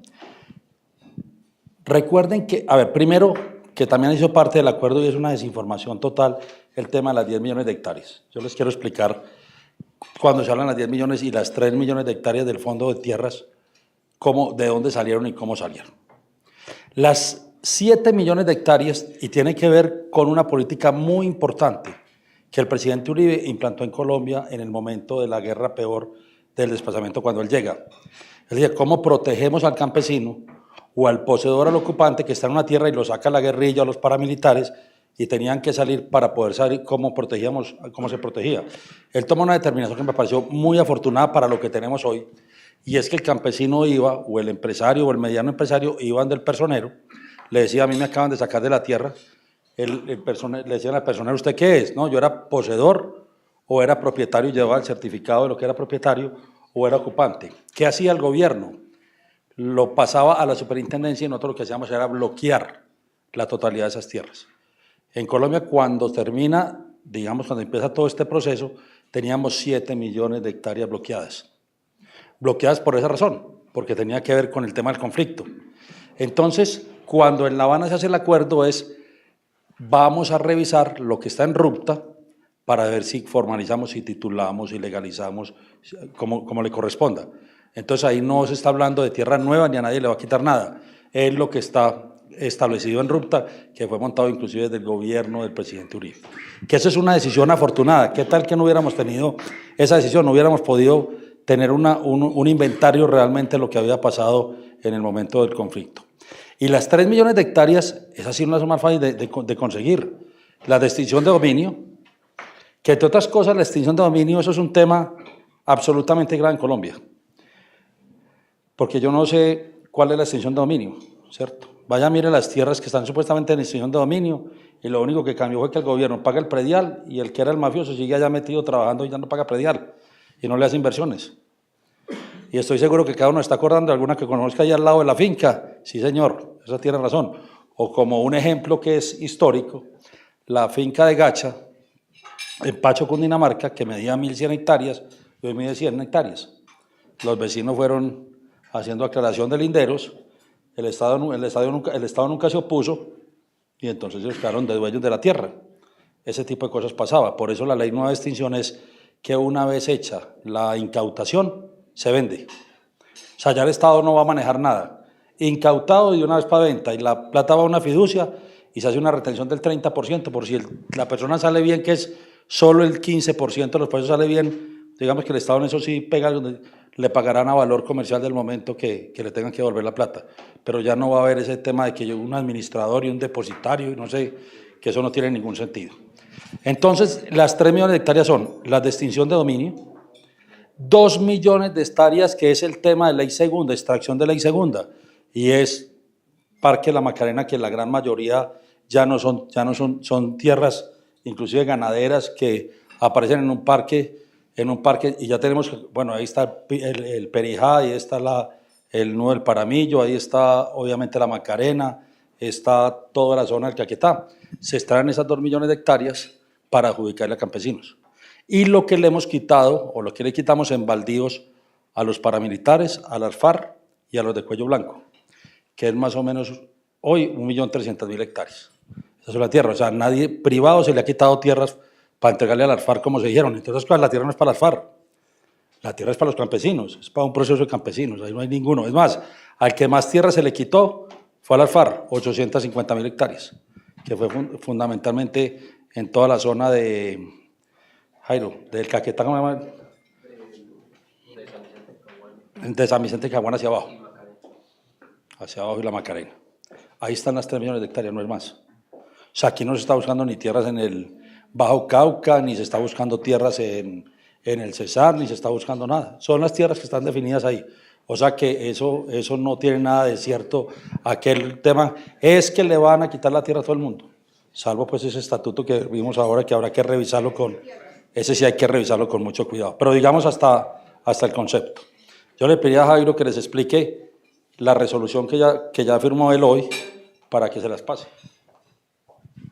Recuerden que, a ver, primero, que también hizo parte del acuerdo y es una desinformación total el tema de las 10 millones de hectáreas. Yo les quiero explicar, cuando se hablan de las 10 millones y las 3 millones de hectáreas del Fondo de Tierras, de dónde salieron y cómo salieron. Las 7 millones de hectáreas, y tiene que ver con una política muy importante que el presidente Uribe implantó en Colombia en el momento de la guerra peor del desplazamiento cuando él llega. Él decía, ¿cómo protegemos al campesino o al poseedor, al ocupante que está en una tierra y lo saca la guerrilla o los paramilitares y tenían que salir para poder saber cómo se protegía? Él tomó una determinación que me pareció muy afortunada para lo que tenemos hoy, y es que el campesino iba, o el empresario o el mediano empresario iban del personero, le decía, a mí me acaban de sacar de la tierra, le decían al personero, ¿usted qué es? No, yo era poseedor o era propietario, llevaba el certificado de lo que era propietario o era ocupante. ¿Qué hacía el gobierno? Lo pasaba a la superintendencia y nosotros lo que hacíamos era bloquear la totalidad de esas tierras. En Colombia, cuando termina, digamos, cuando empieza todo este proceso, teníamos 7 millones de hectáreas bloqueadas. Bloqueadas por esa razón, porque tenía que ver con el tema del conflicto. Entonces, cuando en La Habana se hace el acuerdo vamos a revisar lo que está en RUPTA para ver si formalizamos, si titulamos, si legalizamos, como le corresponda. Entonces ahí no se está hablando de tierra nueva ni a nadie le va a quitar nada. Es lo que está establecido en RUPTA, que fue montado inclusive desde el gobierno del presidente Uribe. Que eso es una decisión afortunada. ¿Qué tal que no hubiéramos tenido esa decisión? No hubiéramos podido tener un inventario realmente de lo que había pasado en el momento del conflicto. Y las 3 millones de hectáreas, esa sí no es más fácil de conseguir. La de extinción de dominio, que entre otras cosas la extinción de dominio, eso es un tema absolutamente grave en Colombia. Porque yo no sé cuál es la extinción de dominio, ¿cierto? Vaya, mire las tierras que están supuestamente en extinción de dominio y lo único que cambió fue que el gobierno paga el predial y el que era el mafioso sigue allá metido trabajando y ya no paga predial y no le hace inversiones. Y estoy seguro que cada uno está acordando de alguna que conozca allá al lado de la finca. Sí, señor, esa tiene razón. O como un ejemplo que es histórico, la finca de Gacha, en Pacho, Cundinamarca, que medía 1.100 hectáreas, y hoy mide 100 hectáreas. Los vecinos fueron haciendo aclaración de linderos, el Estado nunca se opuso, y entonces ellos quedaron de dueños de la tierra. Ese tipo de cosas pasaba. Por eso la ley nueva de extinción es que una vez hecha la incautación, se vende. O sea, ya el Estado no va a manejar nada. Incautado y una vez para venta, y la plata va a una fiducia y se hace una retención del 30%, por si la persona sale bien, que es solo el 15% de los precios sale bien, digamos que el Estado en eso sí pega, le pagarán a valor comercial del momento que le tengan que devolver la plata. Pero ya no va a haber ese tema de que un administrador y un depositario, y no sé, que eso no tiene ningún sentido. Entonces, las 3 millones de hectáreas son las de extinción de dominio, 2 millones de hectáreas, que es el tema de ley segunda, extracción de ley segunda, y es Parque La Macarena, que la gran mayoría ya no son tierras, inclusive ganaderas, que aparecen en un parque, y ya tenemos, bueno, ahí está el Perijá, ahí está el Nudo del Paramillo, ahí está obviamente La Macarena, está toda la zona del Caquetá. Se extraen esas 2 millones de hectáreas para adjudicarle a campesinos. Y lo que le hemos quitado, o lo que le quitamos en baldíos a los paramilitares, a las FARC y a los de cuello blanco, que es más o menos hoy 1.300.000 hectáreas. Esa es la tierra, o sea, nadie privado se le ha quitado tierras para entregarle a las FARC como se dijeron. Entonces, la tierra no es para las FARC, la tierra es para los campesinos, es para un proceso de campesinos, ahí no hay ninguno. Es más, al que más tierra se le quitó fue a las FARC, 850.000 hectáreas, que fue fundamentalmente en toda la zona de Jairo, del Caquetá, ¿cómo se llama? De San Vicente de Caguán hacia abajo y la Macarena. Ahí están las 3 millones de hectáreas, no es más. O sea, aquí no se está buscando ni tierras en el Bajo Cauca, ni se está buscando tierras en el Cesar, ni se está buscando nada. Son las tierras que están definidas ahí. O sea que eso no tiene nada de cierto. Aquel tema es que le van a quitar la tierra a todo el mundo, salvo pues ese estatuto que vimos ahora, que habrá que revisarlo ese sí hay que revisarlo con mucho cuidado. Pero digamos hasta el concepto. Yo le pedí a Jairo que les explique la resolución que ya firmó él hoy para que se las pase.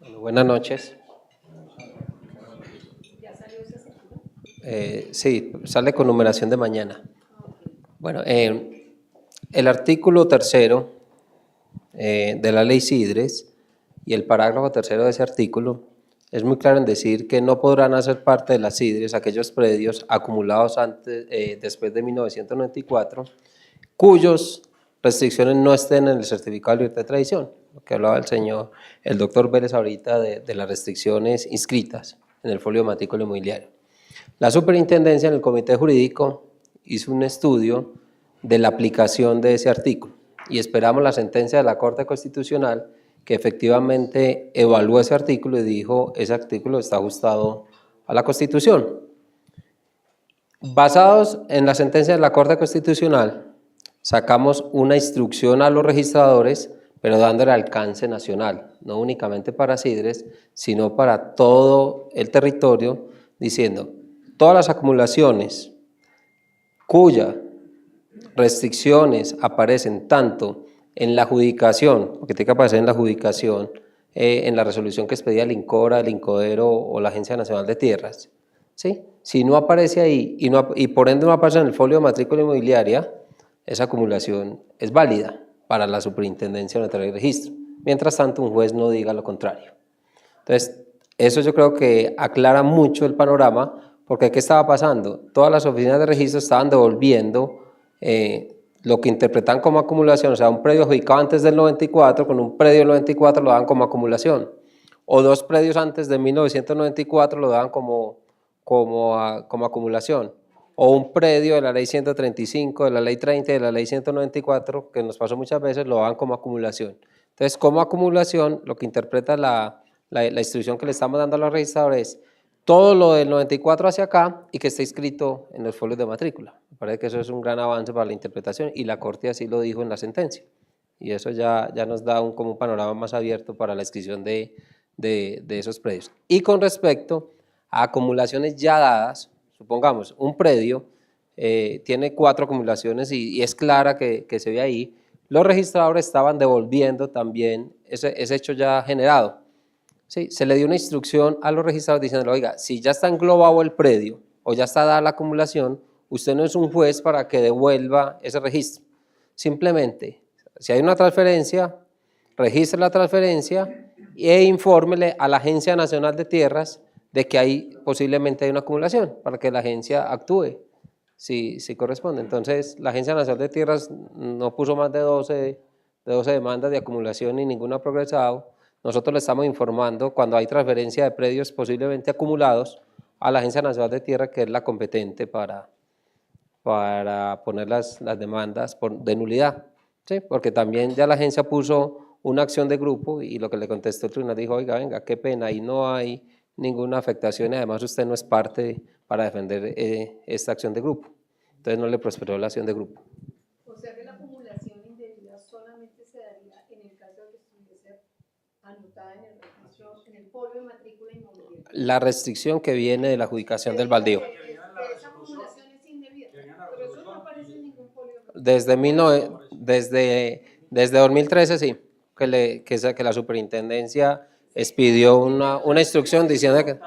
Bueno, buenas noches. Sí, sale con numeración de mañana. Bueno, el artículo 3 de la ley CIDRES y el parágrafo 3 de ese artículo es muy claro en decir que no podrán hacer parte de las CIDRES aquellos predios acumulados después de 1994 cuyos restricciones no estén en el certificado de libertad de tradición, lo que hablaba el doctor Vélez ahorita de las restricciones inscritas en el folio de matrícula inmobiliario. La superintendencia en el comité jurídico hizo un estudio de la aplicación de ese artículo y esperamos la sentencia de la Corte Constitucional que efectivamente evaluó ese artículo y dijo ese artículo está ajustado a la Constitución. Basados en la sentencia de la Corte Constitucional, sacamos una instrucción a los registradores, pero dándole alcance nacional, no únicamente para CIDRES, sino para todo el territorio, diciendo todas las acumulaciones cuyas restricciones aparecen tanto en la adjudicación, porque tiene que aparecer en la adjudicación, en la resolución que expedía el INCORA, el INCODERO o la Agencia Nacional de Tierras, ¿sí? Si no aparece ahí y por ende no aparece en el folio de matrícula inmobiliaria, esa acumulación es válida para la Superintendencia de Notaría y Registro. Mientras tanto, un juez no diga lo contrario. Entonces, eso yo creo que aclara mucho el panorama, porque ¿qué estaba pasando? Todas las oficinas de registro estaban devolviendo lo que interpretan como acumulación, o sea, un predio adjudicado antes del 94, con un predio del 94 lo daban como acumulación, o 2 predios antes de 1994 lo daban como acumulación, o un predio de la ley 135, de la ley 30 y de la ley 194, que nos pasó muchas veces, lo daban como acumulación. Entonces, como acumulación, lo que interpreta la instrucción que le estamos dando a los registradores es todo lo del 94 hacia acá y que esté inscrito en los folios de matrícula. Me parece que eso es un gran avance para la interpretación y la Corte así lo dijo en la sentencia. Y eso ya nos da como un panorama más abierto para la inscripción de esos predios. Y con respecto a acumulaciones ya dadas, supongamos un predio tiene 4 acumulaciones y es clara que se ve ahí, los registradores estaban devolviendo también ese hecho ya generado. Sí, se le dio una instrucción a los registradores diciendo, oiga, si ya está englobado el predio o ya está dada la acumulación, usted no es un juez para que devuelva ese registro. Simplemente, si hay una transferencia, registre la transferencia e infórmele a la Agencia Nacional de Tierras de que posiblemente hay una acumulación para que la agencia actúe si corresponde. Entonces, la Agencia Nacional de Tierras no puso más de 12 demandas de acumulación y ninguna ha progresado. Nosotros le estamos informando cuando hay transferencia de predios posiblemente acumulados a la Agencia Nacional de Tierra, que es la competente para poner las demandas de nulidad, ¿sí? Porque también ya la agencia puso una acción de grupo y lo que le contestó el tribunal dijo, oiga, venga, qué pena, ahí no hay ninguna afectación y además usted no es parte para defender esta acción de grupo. Entonces no le prosperó la acción de grupo. O sea que la acumulación indebida solamente se daría en el caso de que estuviese anotada en el registro, en el folio de matrícula inmobiliaria. La restricción que viene de la adjudicación del baldío. Esa acumulación es indebida, pero eso no aparece en ningún folio. Desde 2013 sí, que la superintendencia expidió una instrucción diciendo que...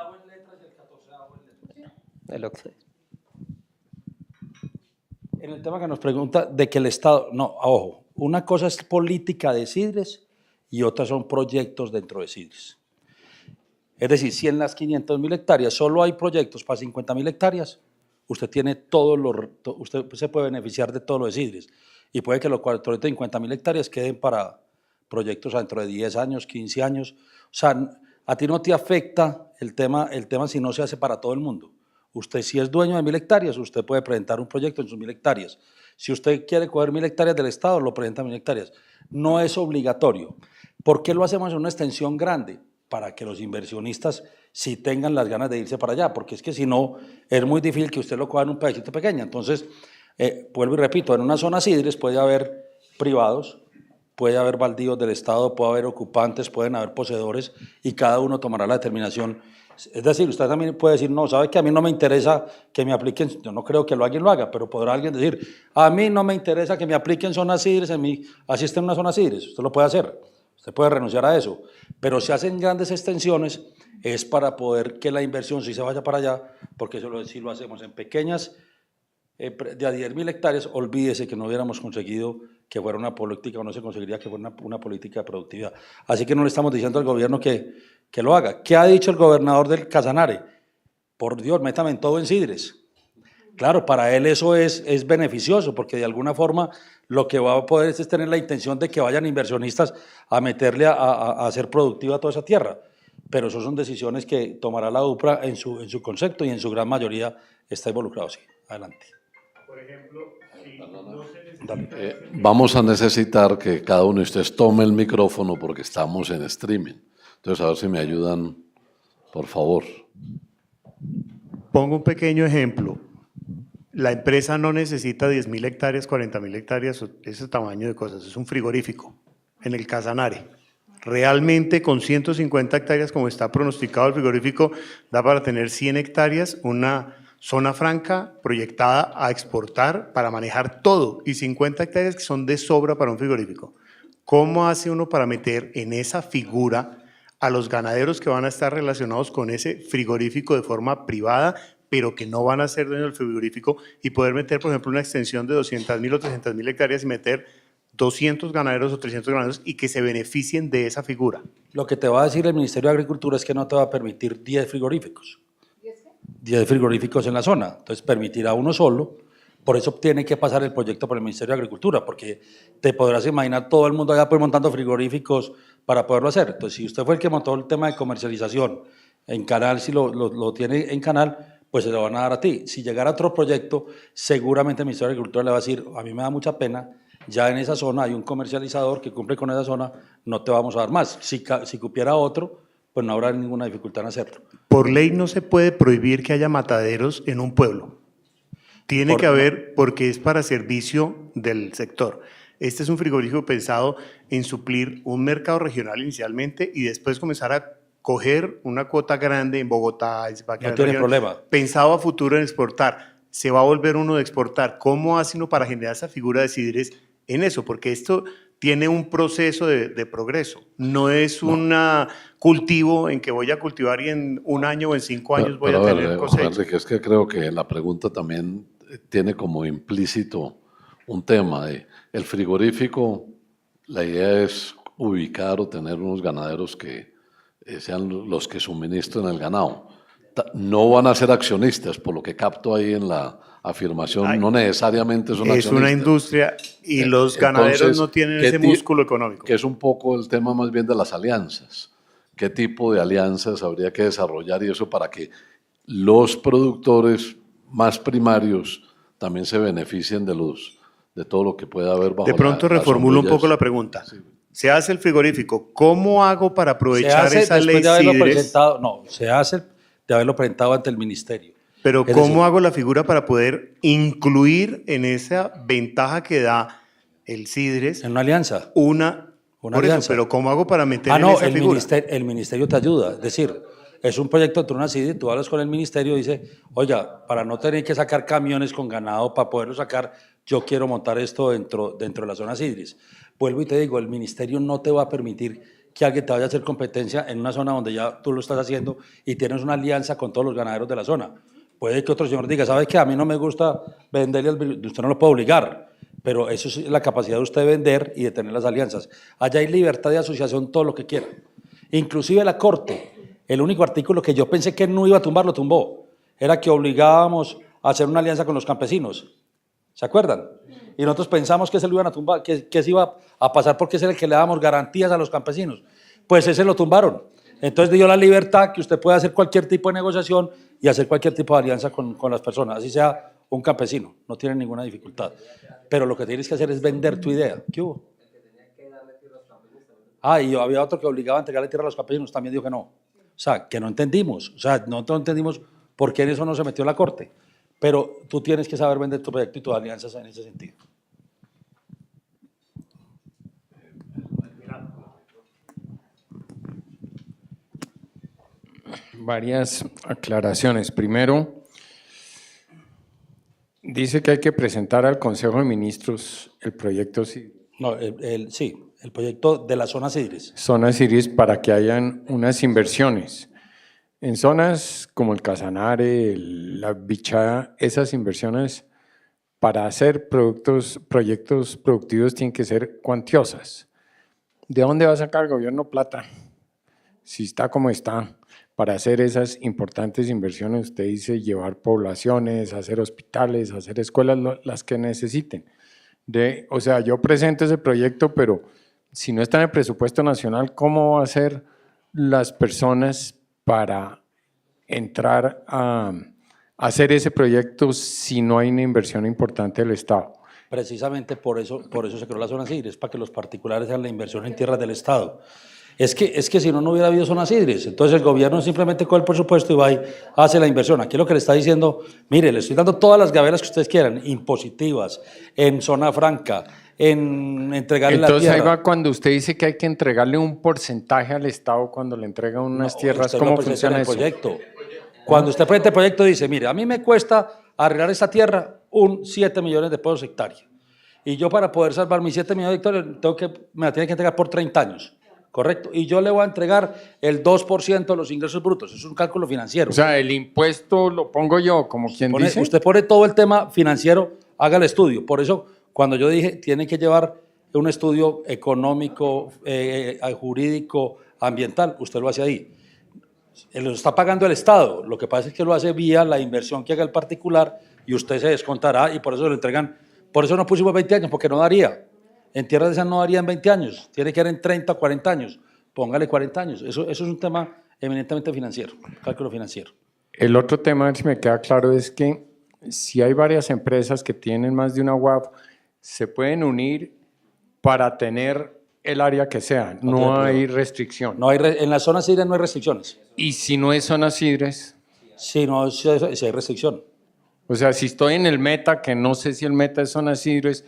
En el tema que nos pregunta de que el Estado, no, ojo, una cosa es política de Sidres y otras son proyectos dentro de Sidres. Es decir, si en las 500.000 hectáreas solo hay proyectos para 50.000 hectáreas, usted tiene usted se puede beneficiar de todo lo de Sidres y puede que los 450.000 hectáreas queden para proyectos dentro de 10 años, 15 años. O sea, a ti no te afecta el tema si no se hace para todo el mundo. Usted si es dueño de 1.000 hectáreas, usted puede presentar un proyecto en sus 1.000 hectáreas. Si usted quiere coger 1.000 hectáreas del Estado, lo presenta en 1.000 hectáreas. No es obligatorio. ¿Por qué lo hacemos en una extensión grande? Para que los inversionistas sí tengan las ganas de irse para allá, porque es que si no, es muy difícil que usted lo coja en un pedacito pequeño. Entonces, vuelvo y repito, en una zona Sidres puede haber privados, puede haber baldíos del Estado, puede haber ocupantes, pueden haber poseedores y cada uno tomará la determinación. Es decir, usted también puede decir, no, sabe que a mí no me interesa que me apliquen, yo no creo que alguien lo haga, pero podrá alguien decir, a mí no me interesa que me apliquen zonas Sidres, así esté en una zona Sidres, usted lo puede hacer, usted puede renunciar a eso, pero si hacen grandes extensiones es para poder que la inversión sí se vaya para allá, porque eso sí lo hacemos en pequeñas, de a 10.000 hectáreas, olvídese que no hubiéramos conseguido que fuera una política, o no se conseguiría que fuera una política de productividad. Así que no le estamos diciendo al gobierno que lo haga. ¿Qué ha dicho el gobernador del Casanare? Por Dios, métame en todo en Sidres. Claro, para él eso es beneficioso, porque de alguna forma lo que va a poder es tener la intención de que vayan inversionistas a meterle a hacer productiva toda esa tierra. Pero eso son decisiones que tomará la UPRA en su concepto y en su gran mayoría está involucrado. Sí, adelante. Por ejemplo, si no se necesita... Vamos a necesitar que cada uno de ustedes tome el micrófono porque estamos en streaming. Entonces, a ver si me ayudan, por favor. Pongo un pequeño ejemplo. La empresa no necesita 10.000 hectáreas, 40.000 hectáreas, ese tamaño de cosas. Es un frigorífico en el Casanare. Realmente con 150 hectáreas, como está pronosticado el frigorífico, da para tener 100 hectáreas, una zona franca proyectada a exportar para manejar todo y 50 hectáreas que son de sobra para un frigorífico. ¿Cómo hace uno para meter en esa figura a los ganaderos que van a estar relacionados con ese frigorífico de forma privada, pero que no van a ser dueños del frigorífico y poder meter, por ejemplo, una extensión de 200.000 o 300.000 hectáreas y meter 200 ganaderos o 300 ganaderos y que se beneficien de esa figura? Lo que te va a decir el Ministerio de Agricultura es que no te va a permitir 10 frigoríficos. 10 frigoríficos en la zona, entonces permitirá uno solo, por eso tiene que pasar el proyecto por el Ministerio de Agricultura, porque te podrás imaginar todo el mundo allá pues montando frigoríficos para poderlo hacer. Entonces, si usted fue el que montó el tema de comercialización en Canal, si lo tiene en Canal, pues se lo van a dar a ti. Si llegara otro proyecto, seguramente el Ministerio de Agricultura le va a decir, a mí me da mucha pena, ya en esa zona hay un comercializador que cumple con esa zona, no te vamos a dar más. Si cupiera otro, pues no habrá ninguna dificultad en hacerlo. Por ley no se puede prohibir que haya mataderos en un pueblo. Tiene que haber, porque es para servicio del sector. Este es un frigorífico pensado en suplir un mercado regional inicialmente y después comenzar a coger una cuota grande en Bogotá. No tiene problema. Pensado a futuro en exportar. Se va a volver uno de exportar. ¿Cómo hace uno para generar esa figura de Sidres en eso? Porque esto tiene un proceso de progreso. No es un cultivo en que voy a cultivar y en un año o en 5 años voy a tener cosecha. Enrique, es que creo que la pregunta también tiene como implícito un tema de el frigorífico. La idea es ubicar o tener unos ganaderos que sean los que suministren el ganado. No van a ser accionistas, por lo que capto ahí en la afirmación, no necesariamente son accionistas. Es una industria y los ganaderos entonces, no tienen ese músculo económico. Que es un poco el tema más bien de las alianzas. ¿Qué tipo de alianzas habría que desarrollar y eso para que los productores más primarios también se beneficien de todo lo que pueda haber bajo de pronto reformulo un poco la pregunta. Sí. Se hace el frigorífico. ¿Cómo hago para aprovechar esa ley Sidres? No, se hace de haberlo presentado ante el ministerio. Pero ¿cómo hago la figura para poder incluir en esa ventaja que da el Sidres? En una alianza. Una alianza. Eso, pero ¿cómo hago para meter en esa figura? El ministerio te ayuda. Es decir, es un proyecto de una Sidres, tú hablas con el ministerio y dice, oiga, para no tener que sacar camiones con ganado, para poderlo sacar, yo quiero montar esto dentro de la zona Sidres. Vuelvo y te digo, el ministerio no te va a permitir que alguien te vaya a hacer competencia en una zona donde ya tú lo estás haciendo y tienes una alianza con todos los ganaderos de la zona. Puede que otro señor diga, ¿sabe qué? A mí no me gusta venderle, usted no lo puede obligar, pero eso es la capacidad de usted de vender y de tener las alianzas. Allá hay libertad de asociación, todo lo que quiera. Inclusive la Corte, el único artículo que yo pensé que no iba a tumbar, lo tumbó. Era que obligábamos a hacer una alianza con los campesinos. ¿Se acuerdan? Y nosotros pensamos que se lo iban a tumbar, que se iba a pasar porque ese era el que le dábamos garantías a los campesinos. Pues ese lo tumbaron. Entonces dio la libertad que usted pueda hacer cualquier tipo de negociación y hacer cualquier tipo de alianza con las personas, así sea un campesino, no tiene ninguna dificultad. Pero lo que tienes que hacer es vender tu idea. ¿Qué hubo? Ah, y había otro que obligaba a entregarle tierra a los campesinos, también dijo que no. O sea, que no entendimos. O sea, nosotros no entendimos por qué en eso no se metió la Corte. Pero tú tienes que saber vender tu proyecto y tus alianzas en ese sentido. Varias aclaraciones. Primero, dice que hay que presentar al Consejo de Ministros el proyecto No, sí, el proyecto de la zona Sidres. Zona Siris para que hayan unas inversiones. En zonas como el Casanare, la Bichada, esas inversiones para hacer proyectos productivos tienen que ser cuantiosas. ¿De dónde va a sacar el gobierno plata? Si está como está, para hacer esas importantes inversiones, usted dice llevar poblaciones, hacer hospitales, hacer escuelas, las que necesiten. O sea, yo presento ese proyecto, pero si no está en el presupuesto nacional, ¿cómo va a ser las personas para entrar a hacer ese proyecto si no hay una inversión importante del Estado? Precisamente por eso se creó la zona Sidres, para que los particulares hagan la inversión en tierras del Estado. Es que si no hubiera habido zonas Sidres, entonces el gobierno simplemente coge el presupuesto y va y hace la inversión. Aquí lo que le está diciendo, mire, le estoy dando todas las gabelas que ustedes quieran, impositivas, en zona franca, en entregarle la tierra. Entonces ahí va cuando usted dice que hay que entregarle un porcentaje al Estado cuando le entrega unas tierras, Usted ¿cómo lo presenta en funciona el eso? proyecto. Cuando usted presenta el proyecto dice, mire, a mí me cuesta arreglar esta tierra 7 millones de pesos hectárea. Y yo para poder salvar mis 7 millones de hectáreas me la tiene que entregar por 30 años. ¿Correcto? Y yo le voy a entregar el 2% de los ingresos brutos. Es un cálculo financiero. O sea, el impuesto lo pongo yo, como quien dice. Usted pone todo el tema financiero, haga el estudio. Por eso, cuando yo dije, tiene que llevar un estudio económico, jurídico, ambiental, usted lo hace ahí. Lo está pagando el Estado. Lo que pasa es que lo hace vía la inversión que haga el particular y usted se descontará y por eso lo entregan. Por eso no pusimos 20 años, porque no daría. En tierras de esas no daría en 20 años, tiene que dar en 30 o 40 años. Póngale 40 años. Eso es un tema eminentemente financiero, cálculo financiero. El otro tema, si me queda claro, es que si hay varias empresas que tienen más de una UAF, se pueden unir para tener el área que sea. No hay restricción. No hay, en la zona Sidres no hay restricciones. Y si no es zona Sidres, Sí, no, sí hay restricción. o sea, si estoy en el Meta, que no sé si el Meta es zona Sidres,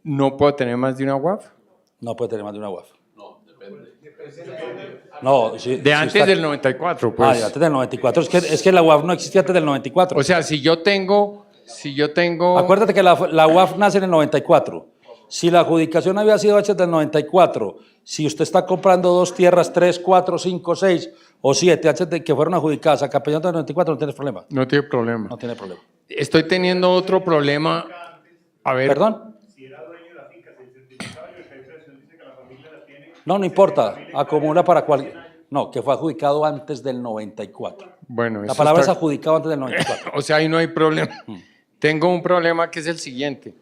¿no puedo tener más de una UAF? No puede tener más de una UAF. No, depende. No, De antes del 94, pues. Ah, de antes del 94. Es que la UAF no existía antes del 94. O sea, si yo tengo... Acuérdate que la UAF nace en el 94. Si la adjudicación había sido hecha del 94, si usted está comprando 2 tierras, 3, 4, 5, 6 o 7, antes de que fueron adjudicadas a campeonato del 94, no tienes problema. No tiene problema. No tiene problema. Estoy teniendo otro problema. A ver. ¿Perdón? No, no importa. Acumula para cuál. No, que fue adjudicado antes del 94. Bueno, La eso palabra está- es adjudicado antes del 94. O sea, ahí no hay problema. Tengo un problema que es el siguiente.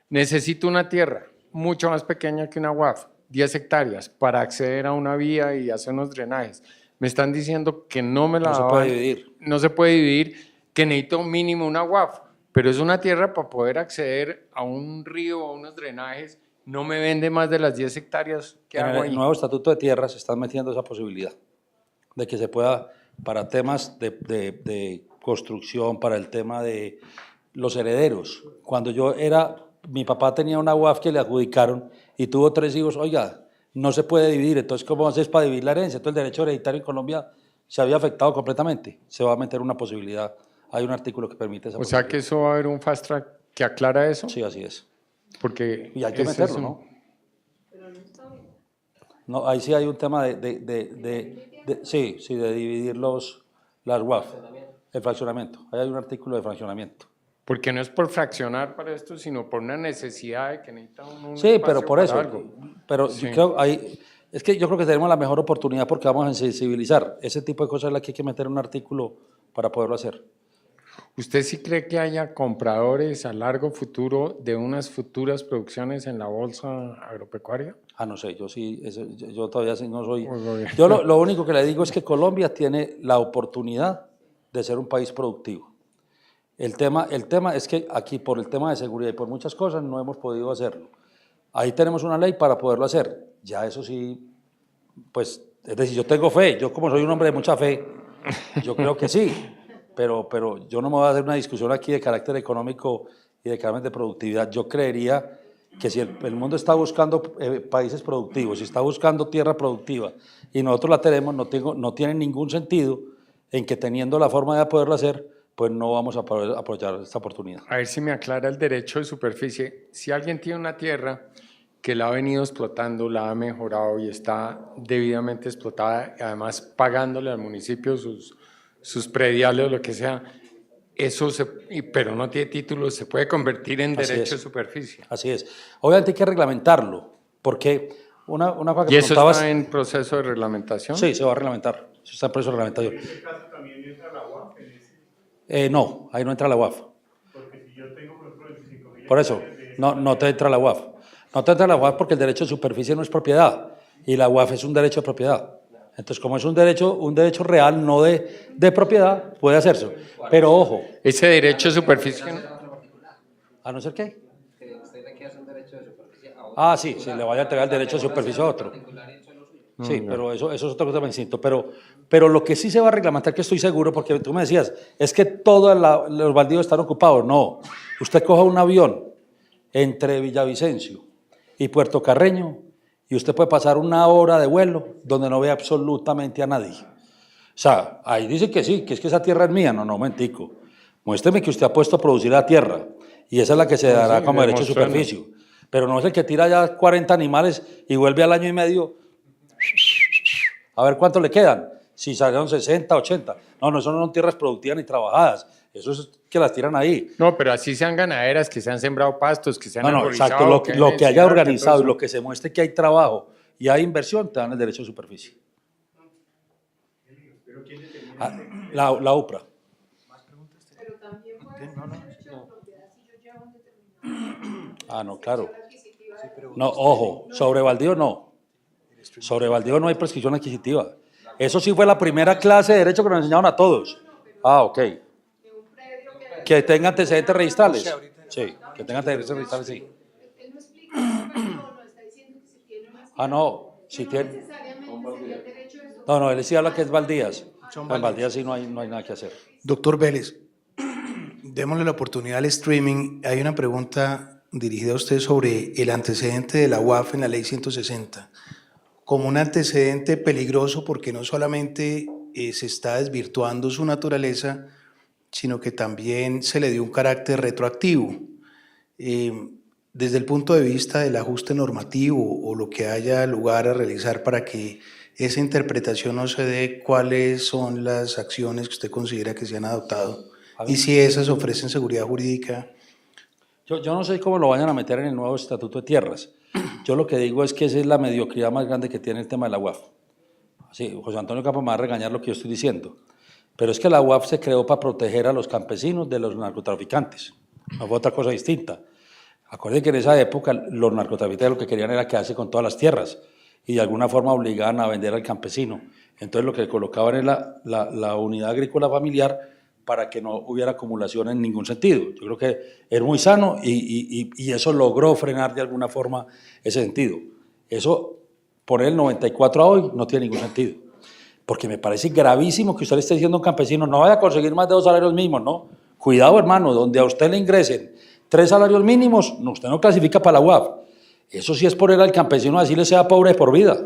Necesito una tierra mucho más pequeña que una UAF, 10 hectáreas, para acceder a una vía y hacer unos drenajes. Me están diciendo que no me la No se daban, puede dividir. No se puede dividir, que necesito mínimo una UAF, pero es una tierra para poder acceder a un río, a unos drenajes. No me vende más de las 10 hectáreas que En hago el ahí. nuevo estatuto de tierras se está metiendo esa posibilidad de que se pueda, para temas de construcción, para el tema de los herederos. Cuando mi papá tenía una UAF que le adjudicaron y tuvo 3 hijos, oiga, no se puede dividir, entonces ¿cómo haces para dividir la herencia? Entonces el derecho hereditario en Colombia se había afectado completamente. Se va a meter una posibilidad, hay un artículo que permite esa O sea que eso va a haber un fast track que aclara eso, Sí, así es. porque Y hay que ese meterlo, es un- ¿no? No, ahí sí hay un tema sí, de dividir las UAF. El fraccionamiento. Ahí hay un artículo de fraccionamiento. Porque no es por fraccionar para esto, sino por una necesidad de que necesita un Sí, pero espacio por para eso. algo. Pero Sí. es que yo creo que tenemos la mejor oportunidad porque vamos a sensibilizar. Ese tipo de cosas es la que hay que meter en un artículo para poderlo hacer. ¿Usted sí cree que haya compradores a largo futuro de unas futuras producciones en la bolsa agropecuaria? No sé, yo sí, yo todavía sí no soy... Muy bien. Yo lo único que le digo es que Colombia tiene la oportunidad de ser un país productivo. El tema es que aquí por el tema de seguridad y por muchas cosas no hemos podido hacerlo. Ahí tenemos una ley para poderlo hacer. Ya eso sí, pues, es decir, yo tengo fe, yo como soy un hombre de mucha fe, yo creo que sí, pero yo no me voy a hacer una discusión aquí de carácter económico y de carácter de productividad. Yo creería que si el mundo está buscando países productivos, si está buscando tierra productiva y nosotros la tenemos, no tiene ningún sentido en que teniendo la forma de poderlo hacer, pues no vamos a poder apoyar esta oportunidad. A ver si me aclara el derecho de superficie. Si alguien tiene una tierra que la ha venido explotando, la ha mejorado y está debidamente explotada, y además pagándole al municipio sus prediales o lo que sea, pero no tiene título, se puede convertir en Así derecho de es. superficie. Así es. Obviamente hay que reglamentarlo, porque una cosa que ¿Y eso preguntabas... está en proceso de reglamentación? Sí, se va a reglamentar. Eso está en proceso de reglamentación. ¿En este caso también entra la UAF en ese? No, ahí no entra la UAF. Porque si yo tengo, por ejemplo, 25.000 Por eso, no te entra la UAF. No te entra la UAF porque el derecho de superficie no es propiedad y la UAF es un derecho de propiedad. Entonces, como es un derecho real, no de propiedad, puede hacerse. Pero ojo, Ese derecho de superficie... ¿a no ser qué? Que usted le queda un derecho de superficie a Ah, sí, si le vaya a entregar el derecho de superficie a otro. Sí, pero eso es otro tema distinto. Pero lo que sí se va a reglamentar, que estoy seguro, porque tú me decías, es que todos los baldíos están ocupados. No, usted coja un avión entre Villavicencio y Puerto Carreño y usted puede pasar 1 hora de vuelo donde no ve absolutamente a nadie. O sea, ahí dice que sí, que es que esa tierra es mía. No, momentico. Muéstreme que usted ha puesto a producir la tierra y esa es la que se dará sí, como derecho de demostrarlo. superficie. Pero no es el que tira ya 40 animales y vuelve al año y medio a ver cuánto le quedan. Si salieron 60, 80. No, eso no son tierras productivas ni trabajadas. Eso es que las tiran ahí. No, pero así sean ganaderas, que se han sembrado pastos, que se han No, arborizado, exacto. Lo que haya encinadas, organizado y todo lo que se muestre que hay trabajo y hay inversión, te dan el derecho de superficie. La UPRA. Pero también puede ser derecho de propiedad si yo llevo un determinado No, claro. adquisitiva. No, ojo, sobre baldío no. Sobre baldío no hay prescripción adquisitiva. Eso sí fue la primera clase de derecho que nos enseñaron a todos. Ok. De un predio Que tenga antecedentes registrales. Sí, que tenga antecedentes registrales, sí. él no explica eso, pero no está diciendo que si tiene una No, si no tiene... necesariamente sería el derecho de eso. No, él decía habla que es baldías. En baldías sí no hay nada que hacer. Doctor Vélez, démosle la oportunidad al streaming. Hay una pregunta dirigida a usted sobre el antecedente de la UAF en la Ley 160, como un antecedente peligroso porque no solamente se está desvirtuando su naturaleza, sino que también se le dio un carácter retroactivo. Desde el punto de vista del ajuste normativo o lo que haya lugar a realizar para que esa interpretación no se dé, ¿cuáles son las acciones que usted considera que se han adoptado? Y si esas ofrecen seguridad jurídica. Yo no sé cómo lo vayan a meter en el nuevo Estatuto de Tierras. Yo lo que digo es que esa es la mediocridad más grande que tiene el tema de la UAF. Sí, José Antonio Campo me va a regañar lo que yo estoy diciendo. Pero es que la UAF se creó para proteger a los campesinos de los narcotraficantes. No fue otra cosa distinta. Acuérdense que en esa época los narcotraficantes lo que querían era quedarse con todas las tierras y de alguna forma obligaban a vender al campesino. Entonces lo que colocaban es la unidad agrícola familiar para que no hubiera acumulación en ningún sentido. Yo creo que es muy sano y eso logró frenar de alguna forma ese sentido. Eso, poner el 94 a hoy, no tiene ningún sentido. Porque me parece gravísimo que usted le esté diciendo a un campesino, no vaya a conseguir más de 2 salarios mínimos, no. Cuidado, hermano, donde a usted le ingresen 3 salarios mínimos, no, usted no clasifica para la UAF. Eso sí es poner al campesino a decirle sea pobre por vida.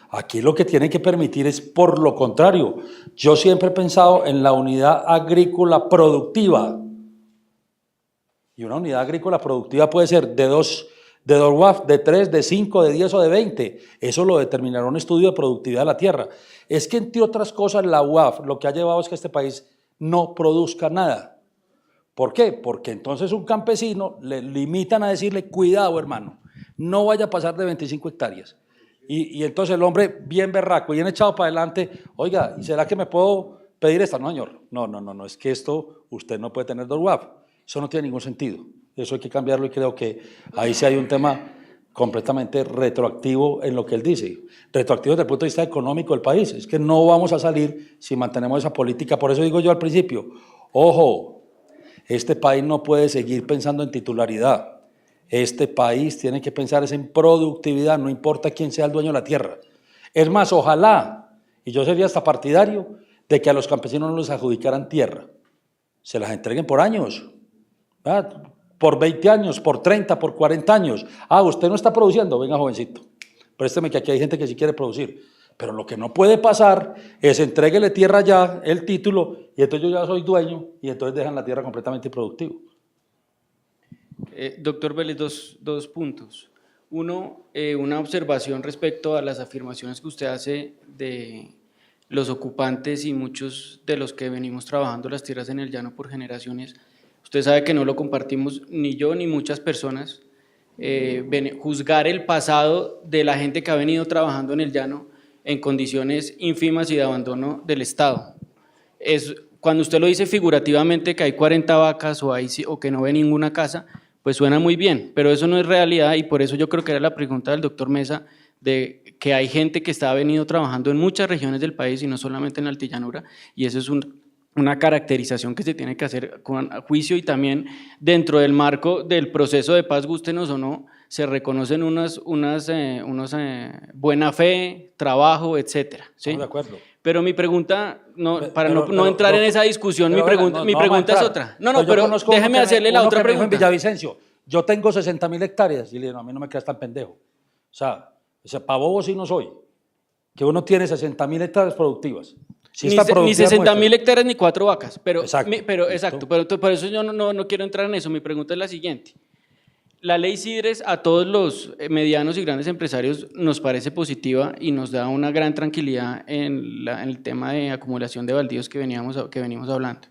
Aquí lo que tiene que permitir es por lo contrario. Yo siempre he pensado en la unidad agrícola productiva. Y una unidad agrícola productiva puede ser de 2 UAF, de 3, de 5, de 10 o de 20. Eso lo determinará un estudio de productividad de la tierra. Es que, entre otras cosas, la UAF lo que ha llevado es que este país no produzca nada. ¿Por qué? Porque entonces un campesino le limitan a decirle, cuidado hermano, no vaya a pasar de 25 hectáreas. Y entonces el hombre bien berraco, bien echado para adelante, oiga, ¿y será que me puedo pedir esta? No, señor, no, es que esto usted no puede tener 2 WAP. Eso no tiene ningún sentido. Eso hay que cambiarlo y creo que ahí sí hay un tema completamente retroactivo en lo que él dice. Retroactivo desde el punto de vista económico del país. Es que no vamos a salir si mantenemos esa política. Por eso digo yo al principio, ojo, este país no puede seguir pensando en titularidad. Este país tiene que pensar en productividad, no importa quién sea el dueño de la tierra. Es más, ojalá, y yo sería hasta partidario, de que a los campesinos no les adjudicaran tierra. Se las entreguen por años, ¿verdad? Por 20 años, por 30, por 40 años. Usted no está produciendo, venga jovencito, présteme que aquí hay gente que sí quiere producir. Pero lo que no puede pasar es entréguele tierra ya, el título, y entonces yo ya soy dueño, y entonces dejan la tierra completamente improductiva. Doctor Vélez, dos puntos. Uno, una observación respecto a las afirmaciones que usted hace de los ocupantes y muchos de los que venimos trabajando las tierras en el llano por generaciones. Usted sabe que no lo compartimos ni yo ni muchas personas. Juzgar el pasado de la gente que ha venido trabajando en el llano en condiciones ínfimas y de abandono del Estado. Cuando usted lo dice figurativamente que hay 40 vacas o que no ve ninguna casa, pues suena muy bien, pero eso no es realidad y por eso yo creo que era la pregunta del doctor Mesa de que hay gente que está venido trabajando en muchas regiones del país y no solamente en la altillanura, y eso es una caracterización que se tiene que hacer con juicio y también dentro del marco del proceso de paz, gústenos o no, se reconocen unos buena fe, trabajo, etcétera. ¿Sí? Estamos de acuerdo. Pero mi pregunta, para no entrar en esa discusión, mi pregunta es otra. Pero déjeme hacerle la otra pregunta. En Villavicencio, yo tengo 60.000 hectáreas y le digo, a mí no me quedas tan pendejo. O sea para bobo sí no soy. Que uno tiene 60.000 hectáreas productivas. Si ni 60.000 hectáreas ni 4 vacas. Pero, exacto. Pero por eso yo no quiero entrar en eso. Mi pregunta es la siguiente. La ley CIDRES a todos los medianos y grandes empresarios nos parece positiva y nos da una gran tranquilidad en el tema de acumulación de baldíos que venimos hablando.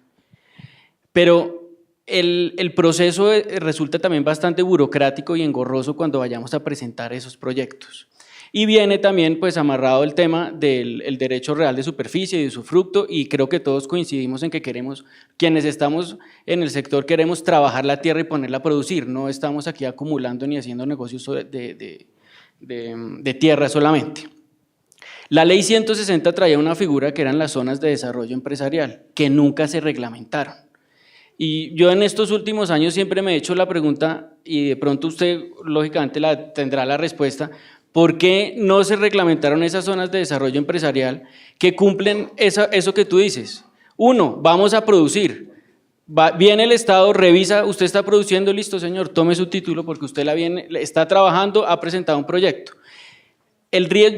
Pero el proceso resulta también bastante burocrático y engorroso cuando vayamos a presentar esos proyectos. Y viene también pues amarrado el tema del derecho real de superficie y de usufructo, y creo que todos coincidimos en que quienes estamos en el sector queremos trabajar la tierra y ponerla a producir, no estamos aquí acumulando ni haciendo negocios de tierra solamente. La ley 160 traía una figura que eran las zonas de desarrollo empresarial, que nunca se reglamentaron. Y yo en estos últimos años siempre me he hecho la pregunta, y de pronto usted lógicamente tendrá la respuesta, ¿por qué no se reglamentaron esas zonas de desarrollo empresarial que cumplen eso que tú dices? Uno, vamos a producir. Viene el Estado, revisa, usted está produciendo, listo señor, tome su título porque usted está trabajando, ha presentado un proyecto.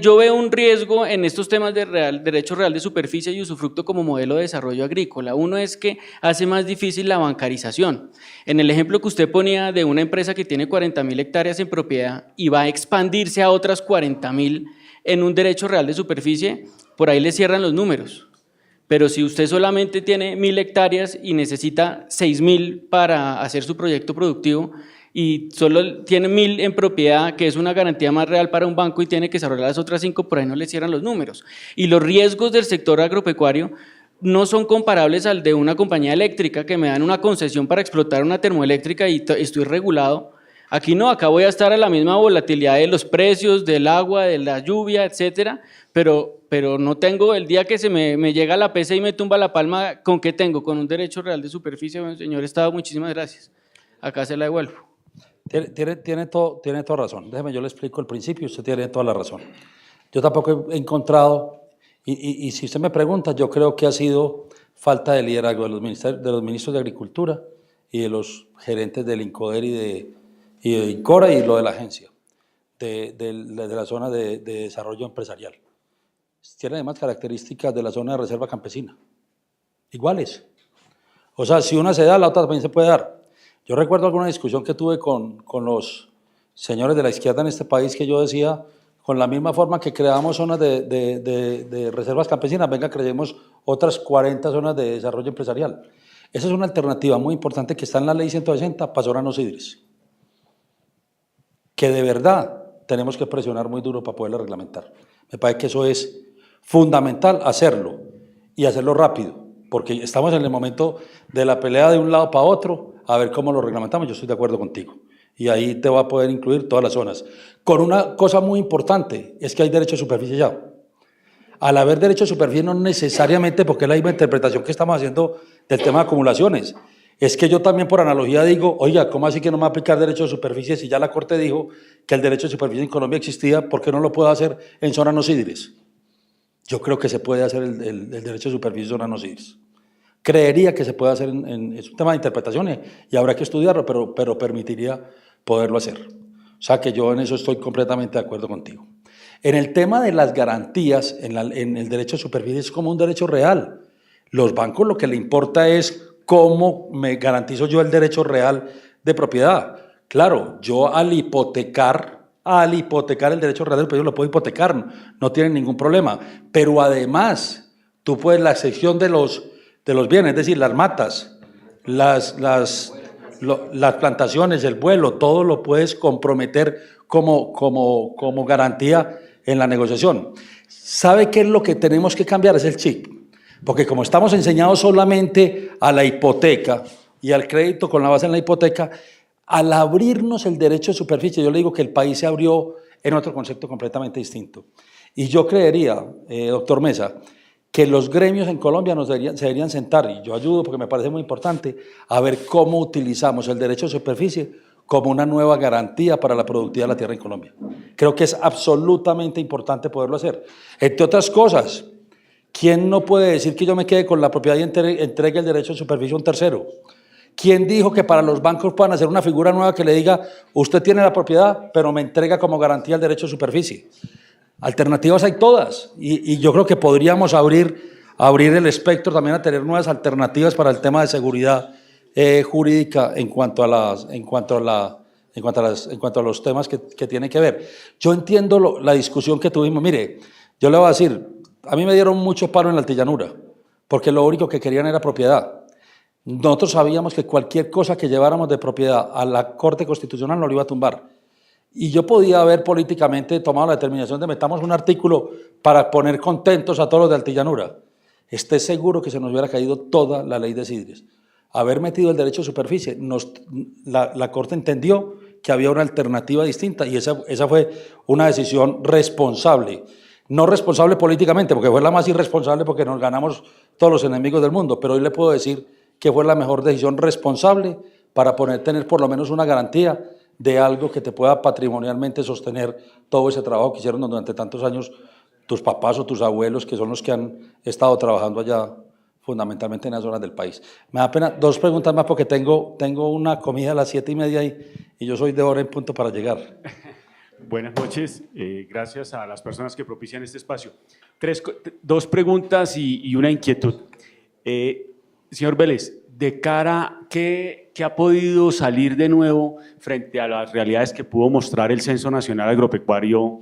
Yo veo un riesgo en estos temas de derecho real de superficie y usufructo como modelo de desarrollo agrícola. Uno es que hace más difícil la bancarización. En el ejemplo que usted ponía de una empresa que tiene 40.000 hectáreas en propiedad y va a expandirse a otras 40.000 en un derecho real de superficie, por ahí le cierran los números. Pero si usted solamente tiene 1.000 hectáreas y necesita 6.000 para hacer su proyecto productivo, y solo tiene 1.000 en propiedad, que es una garantía más real para un banco, y tiene que desarrollar las otras 5, por ahí no le cierran los números. Y los riesgos del sector agropecuario no son comparables al de una compañía eléctrica que me dan una concesión para explotar una termoeléctrica y estoy regulado. Aquí no, acá voy a estar a la misma volatilidad de los precios, del agua, de la lluvia, etcétera, pero no tengo, el día que se me llega la pesa y me tumba la palma, ¿con qué tengo? Con un derecho real de superficie. Bueno, señor Estado, muchísimas gracias. Acá se la devuelvo. Tiene toda razón. Déjeme, yo le explico el principio y usted tiene toda la razón. Yo tampoco he encontrado, y si usted me pregunta, yo creo que ha sido falta de liderazgo de los ministros de Agricultura y de los gerentes del INCODER y de INCORA y lo de la agencia, de la zona de desarrollo empresarial. Tiene además características de la zona de reserva campesina, iguales. O sea, si una se da, la otra también se puede dar. Yo recuerdo alguna discusión que tuve con los señores de la izquierda en este país que yo decía, con la misma forma que creamos zonas de reservas campesinas, venga, creemos otras 40 zonas de desarrollo empresarial. Esa es una alternativa muy importante que está en la ley 160 para zonas no sidres, que de verdad tenemos que presionar muy duro para poderla reglamentar. Me parece que eso es fundamental hacerlo y hacerlo rápido, porque estamos en el momento de la pelea de un lado para otro, a ver cómo lo reglamentamos. Yo estoy de acuerdo contigo. Y ahí te va a poder incluir todas las zonas. Con una cosa muy importante, es que hay derecho de superficie ya. Al haber derecho de superficie no necesariamente, porque es la misma interpretación que estamos haciendo del tema de acumulaciones, es que yo también por analogía digo, oiga, ¿cómo así que no me va a aplicar derecho de superficie si ya la Corte dijo que el derecho de superficie en Colombia existía? ¿Por qué no lo puedo hacer en zonas no sidres? Yo creo que se puede hacer el derecho de superficie en zonas no sidres. Creería que se puede hacer, es un tema de interpretaciones y habrá que estudiarlo, pero permitiría poderlo hacer. O sea que yo en eso estoy completamente de acuerdo contigo. En el tema de las garantías, en el derecho de superficie es como un derecho real. Los bancos lo que le importa es cómo me garantizo yo el derecho real de propiedad. Claro, yo al hipotecar el derecho real del propiedad lo puedo hipotecar, no tiene ningún problema. Pero además, tú puedes la sección de los bienes, es decir, las matas, las plantaciones, el vuelo, todo lo puedes comprometer como garantía en la negociación. ¿Sabe qué es lo que tenemos que cambiar? Es el chip. Porque como estamos enseñados solamente a la hipoteca y al crédito con la base en la hipoteca, al abrirnos el derecho de superficie, yo le digo que el país se abrió en otro concepto completamente distinto. Y yo creería, doctor Mesa, que los gremios en Colombia se deberían sentar, y yo ayudo porque me parece muy importante, a ver cómo utilizamos el derecho de superficie como una nueva garantía para la productividad de la tierra en Colombia. Creo que es absolutamente importante poderlo hacer. Entre otras cosas, ¿quién no puede decir que yo me quede con la propiedad y entregue el derecho de superficie a un tercero? ¿Quién dijo que para los bancos puedan hacer una figura nueva que le diga, usted tiene la propiedad, pero me entrega como garantía el derecho de superficie? Alternativas hay todas, y yo creo que podríamos abrir el espectro también a tener nuevas alternativas para el tema de seguridad jurídica en cuanto a los temas que tienen que ver. Yo entiendo la discusión que tuvimos. Mire, yo le voy a decir, a mí me dieron mucho paro en la Altillanura, porque lo único que querían era propiedad. Nosotros sabíamos que cualquier cosa que lleváramos de propiedad a la Corte Constitucional no lo iba a tumbar. Y yo podía haber políticamente tomado la determinación de metamos un artículo para poner contentos a todos los de Altillanura. Esté seguro que se nos hubiera caído toda la ley de sidres. Haber metido el derecho de superficie, la Corte entendió que había una alternativa distinta y esa fue una decisión responsable. No responsable políticamente, porque fue la más irresponsable porque nos ganamos todos los enemigos del mundo, pero hoy le puedo decir que fue la mejor decisión responsable para tener por lo menos una garantía de algo que te pueda patrimonialmente sostener todo ese trabajo que hicieron durante tantos años tus papás o tus abuelos, que son los que han estado trabajando allá fundamentalmente en las zonas del país. Me da pena, 2 preguntas más porque tengo una comida a las 7:30 y yo soy de hora en punto para llegar. Buenas noches, gracias a las personas que propician este espacio. 2 preguntas y una inquietud. Señor Vélez, de cara, ¿qué ha podido salir de nuevo frente a las realidades que pudo mostrar el Censo Nacional Agropecuario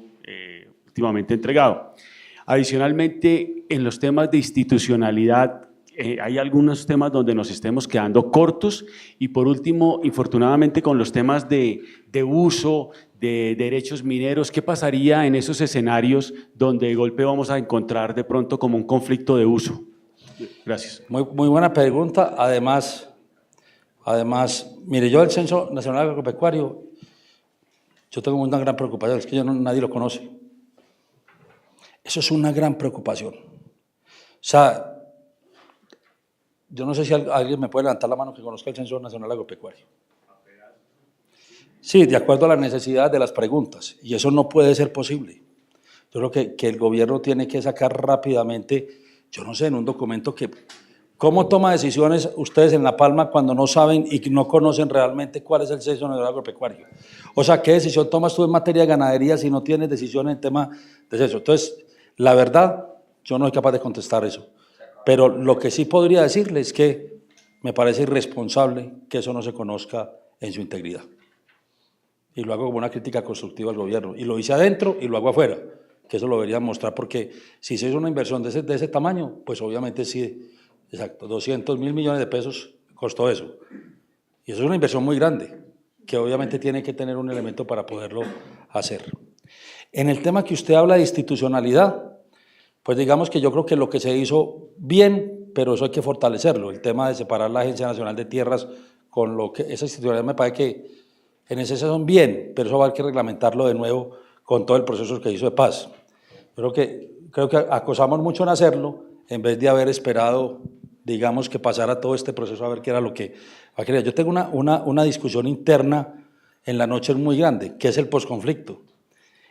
últimamente entregado? Adicionalmente, en los temas de institucionalidad, hay algunos temas donde nos estemos quedando cortos y por último, infortunadamente con los temas de uso, de derechos mineros, ¿qué pasaría en esos escenarios donde de golpe vamos a encontrar de pronto como un conflicto de uso? Gracias. Muy buena pregunta. Además, mire, yo el Censo Nacional Agropecuario, yo tengo una gran preocupación, es que nadie lo conoce. Eso es una gran preocupación. O sea, yo no sé si alguien me puede levantar la mano que conozca el Censo Nacional Agropecuario. Sí, de acuerdo a las necesidades de las preguntas, y eso no puede ser posible. Yo creo que el gobierno tiene que sacar rápidamente, yo no sé, en un documento ¿cómo toma decisiones ustedes en La Palma cuando no saben y no conocen realmente cuál es el Censo Nacional Agropecuario? O sea, ¿qué decisión tomas tú en materia de ganadería si no tienes decisión en tema de censo? Entonces, la verdad, yo no soy capaz de contestar eso. Pero lo que sí podría decirles es que me parece irresponsable que eso no se conozca en su integridad. y lo hago como una crítica constructiva al gobierno. Y lo hice adentro y lo hago afuera, que eso lo deberían mostrar, porque si se hizo una inversión de ese tamaño, pues obviamente sí, exacto, 200.000 millones de pesos costó eso. Y eso es una inversión muy grande, que obviamente tiene que tener un elemento para poderlo hacer. En el tema que usted habla de institucionalidad, pues digamos que yo creo que lo que se hizo bien, pero eso hay que fortalecerlo. El tema de separar la Agencia Nacional de Tierras con lo que esa institucionalidad me parece que en ese son bien, pero eso va a haber que reglamentarlo de nuevo con todo el proceso que hizo de paz. Creo que acosamos mucho en hacerlo en vez de haber esperado, digamos, que pasara todo este proceso a ver qué era lo que quería. Yo tengo una discusión interna en la noche muy grande, que es el posconflicto.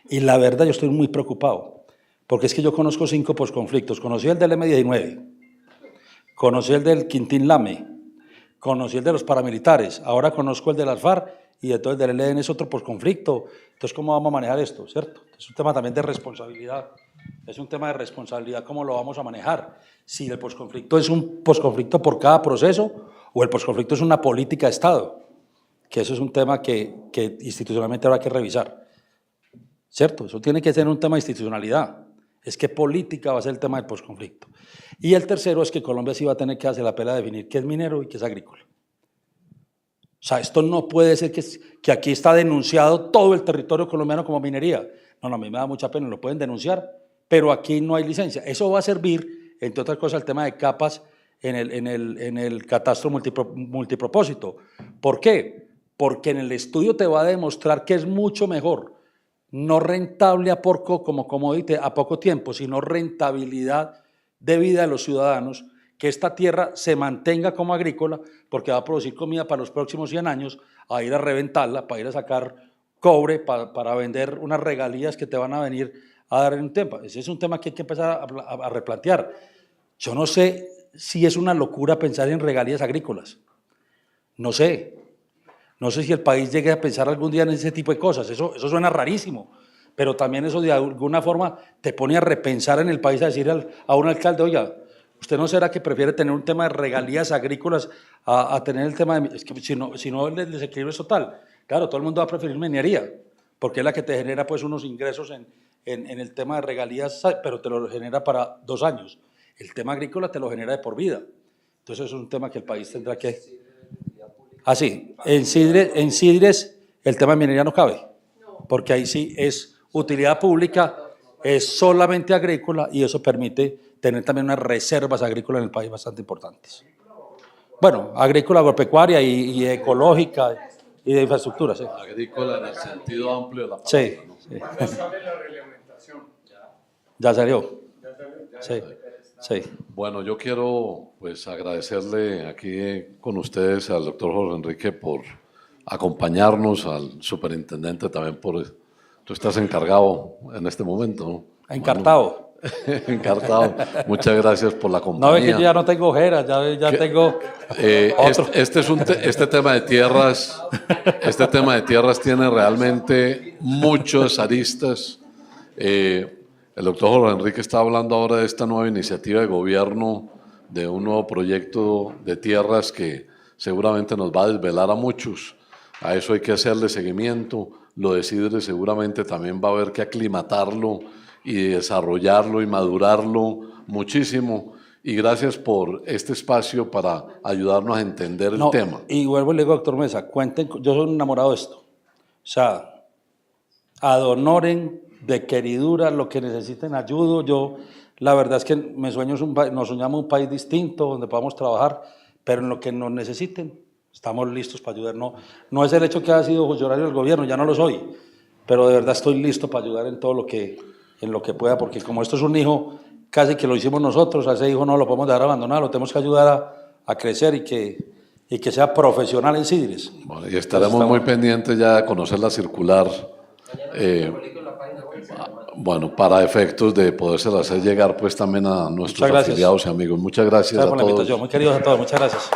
Y la verdad yo estoy muy preocupado, porque es que yo conozco 5 posconflictos. Conocí el del M19, conocí el del Quintín Lame, conocí el de los paramilitares, ahora conozco el de las FARC y entonces el del ELN es otro posconflicto. Entonces, ¿cómo vamos a manejar esto? ¿Cierto? Es un tema también de responsabilidad. Es un tema de responsabilidad, ¿cómo lo vamos a manejar? Si el posconflicto es un posconflicto por cada proceso o el posconflicto es una política de Estado, que eso es un tema que institucionalmente habrá que revisar. ¿Cierto? Eso tiene que ser un tema de institucionalidad. Es que política va a ser el tema del posconflicto. Y el tercero es que Colombia sí va a tener que hacer la pena de definir qué es minero y qué es agrícola. O sea, esto no puede ser que aquí está denunciado todo el territorio colombiano como minería. No, a mí me da mucha pena, lo pueden denunciar, pero aquí no hay licencia. Eso va a servir, entre otras cosas, el tema de capas en el catastro multipropósito. ¿Por qué? Porque en el estudio te va a demostrar que es mucho mejor no rentable a poco, como commodity a poco tiempo, sino rentabilidad de vida de los ciudadanos, que esta tierra se mantenga como agrícola, porque va a producir comida para los próximos 100 años, a ir a reventarla, para ir a sacar cobre, para vender unas regalías que te van a venir a dar en un tiempo. Ese es un tema que hay que empezar a replantear. Yo no sé si es una locura pensar en regalías agrícolas. No sé si el país llegue a pensar algún día en ese tipo de cosas, eso suena rarísimo, pero también eso de alguna forma te pone a repensar en el país, a decir a un alcalde, oiga, ¿usted no será que prefiere tener un tema de regalías agrícolas a tener el tema de, es que si no el desequilibrio es total? Claro, todo el mundo va a preferir minería, porque es la que te genera pues unos ingresos en el tema de regalías, pero te lo genera para 2 años. El tema agrícola te lo genera de por vida. Entonces es un tema que el país tendrá que... Así, en Sidres el tema de minería no cabe, porque ahí sí es utilidad pública, es solamente agrícola y eso permite tener también unas reservas agrícolas en el país bastante importantes. Bueno, agrícola, agropecuaria y ecológica y de infraestructura. Sí. Agrícola en el sentido amplio de la palabra. Sí. ¿No? Sí. Ya salió. Sí. Sí. Bueno, yo quiero pues agradecerle aquí con ustedes al doctor Jorge Enrique por acompañarnos, al superintendente también tú estás encargado en este momento, ¿no? Encartado. Bueno, encartado. Muchas gracias por la compañía. No, es que yo ya no tengo ojeras, ya tengo otro. Este tema de tierras, tiene realmente muchas aristas. El doctor Jorge Enrique está hablando ahora de esta nueva iniciativa de gobierno, de un nuevo proyecto de tierras que seguramente nos va a desvelar a muchos. A eso hay que hacerle seguimiento. Lo de Sidres seguramente también va a haber que aclimatarlo y desarrollarlo y madurarlo muchísimo. Y gracias por este espacio para ayudarnos a entender el tema. Y vuelvo y le digo, doctor Mesa, cuenten, yo soy un enamorado de esto. O sea, ad honorem, de queridura, lo que necesiten ayudo. Yo, la verdad es que nos soñamos un país distinto, donde podamos trabajar, pero en lo que nos necesiten, estamos listos para ayudar. No es el hecho que haya sido funcionario del gobierno, ya no lo soy, pero de verdad estoy listo para ayudar en todo lo que pueda, porque como esto es un hijo, casi que lo hicimos nosotros, a ese hijo no lo podemos dejar abandonado, lo tenemos que ayudar a crecer y que sea profesional en Sidres. Bueno, y estaremos muy pendientes ya de conocer la circular. Bueno, para efectos de podérsela hacer llegar pues también a nuestros afiliados y amigos. Muchas gracias a todos. Por la invitación, muy queridos a todos, muchas gracias.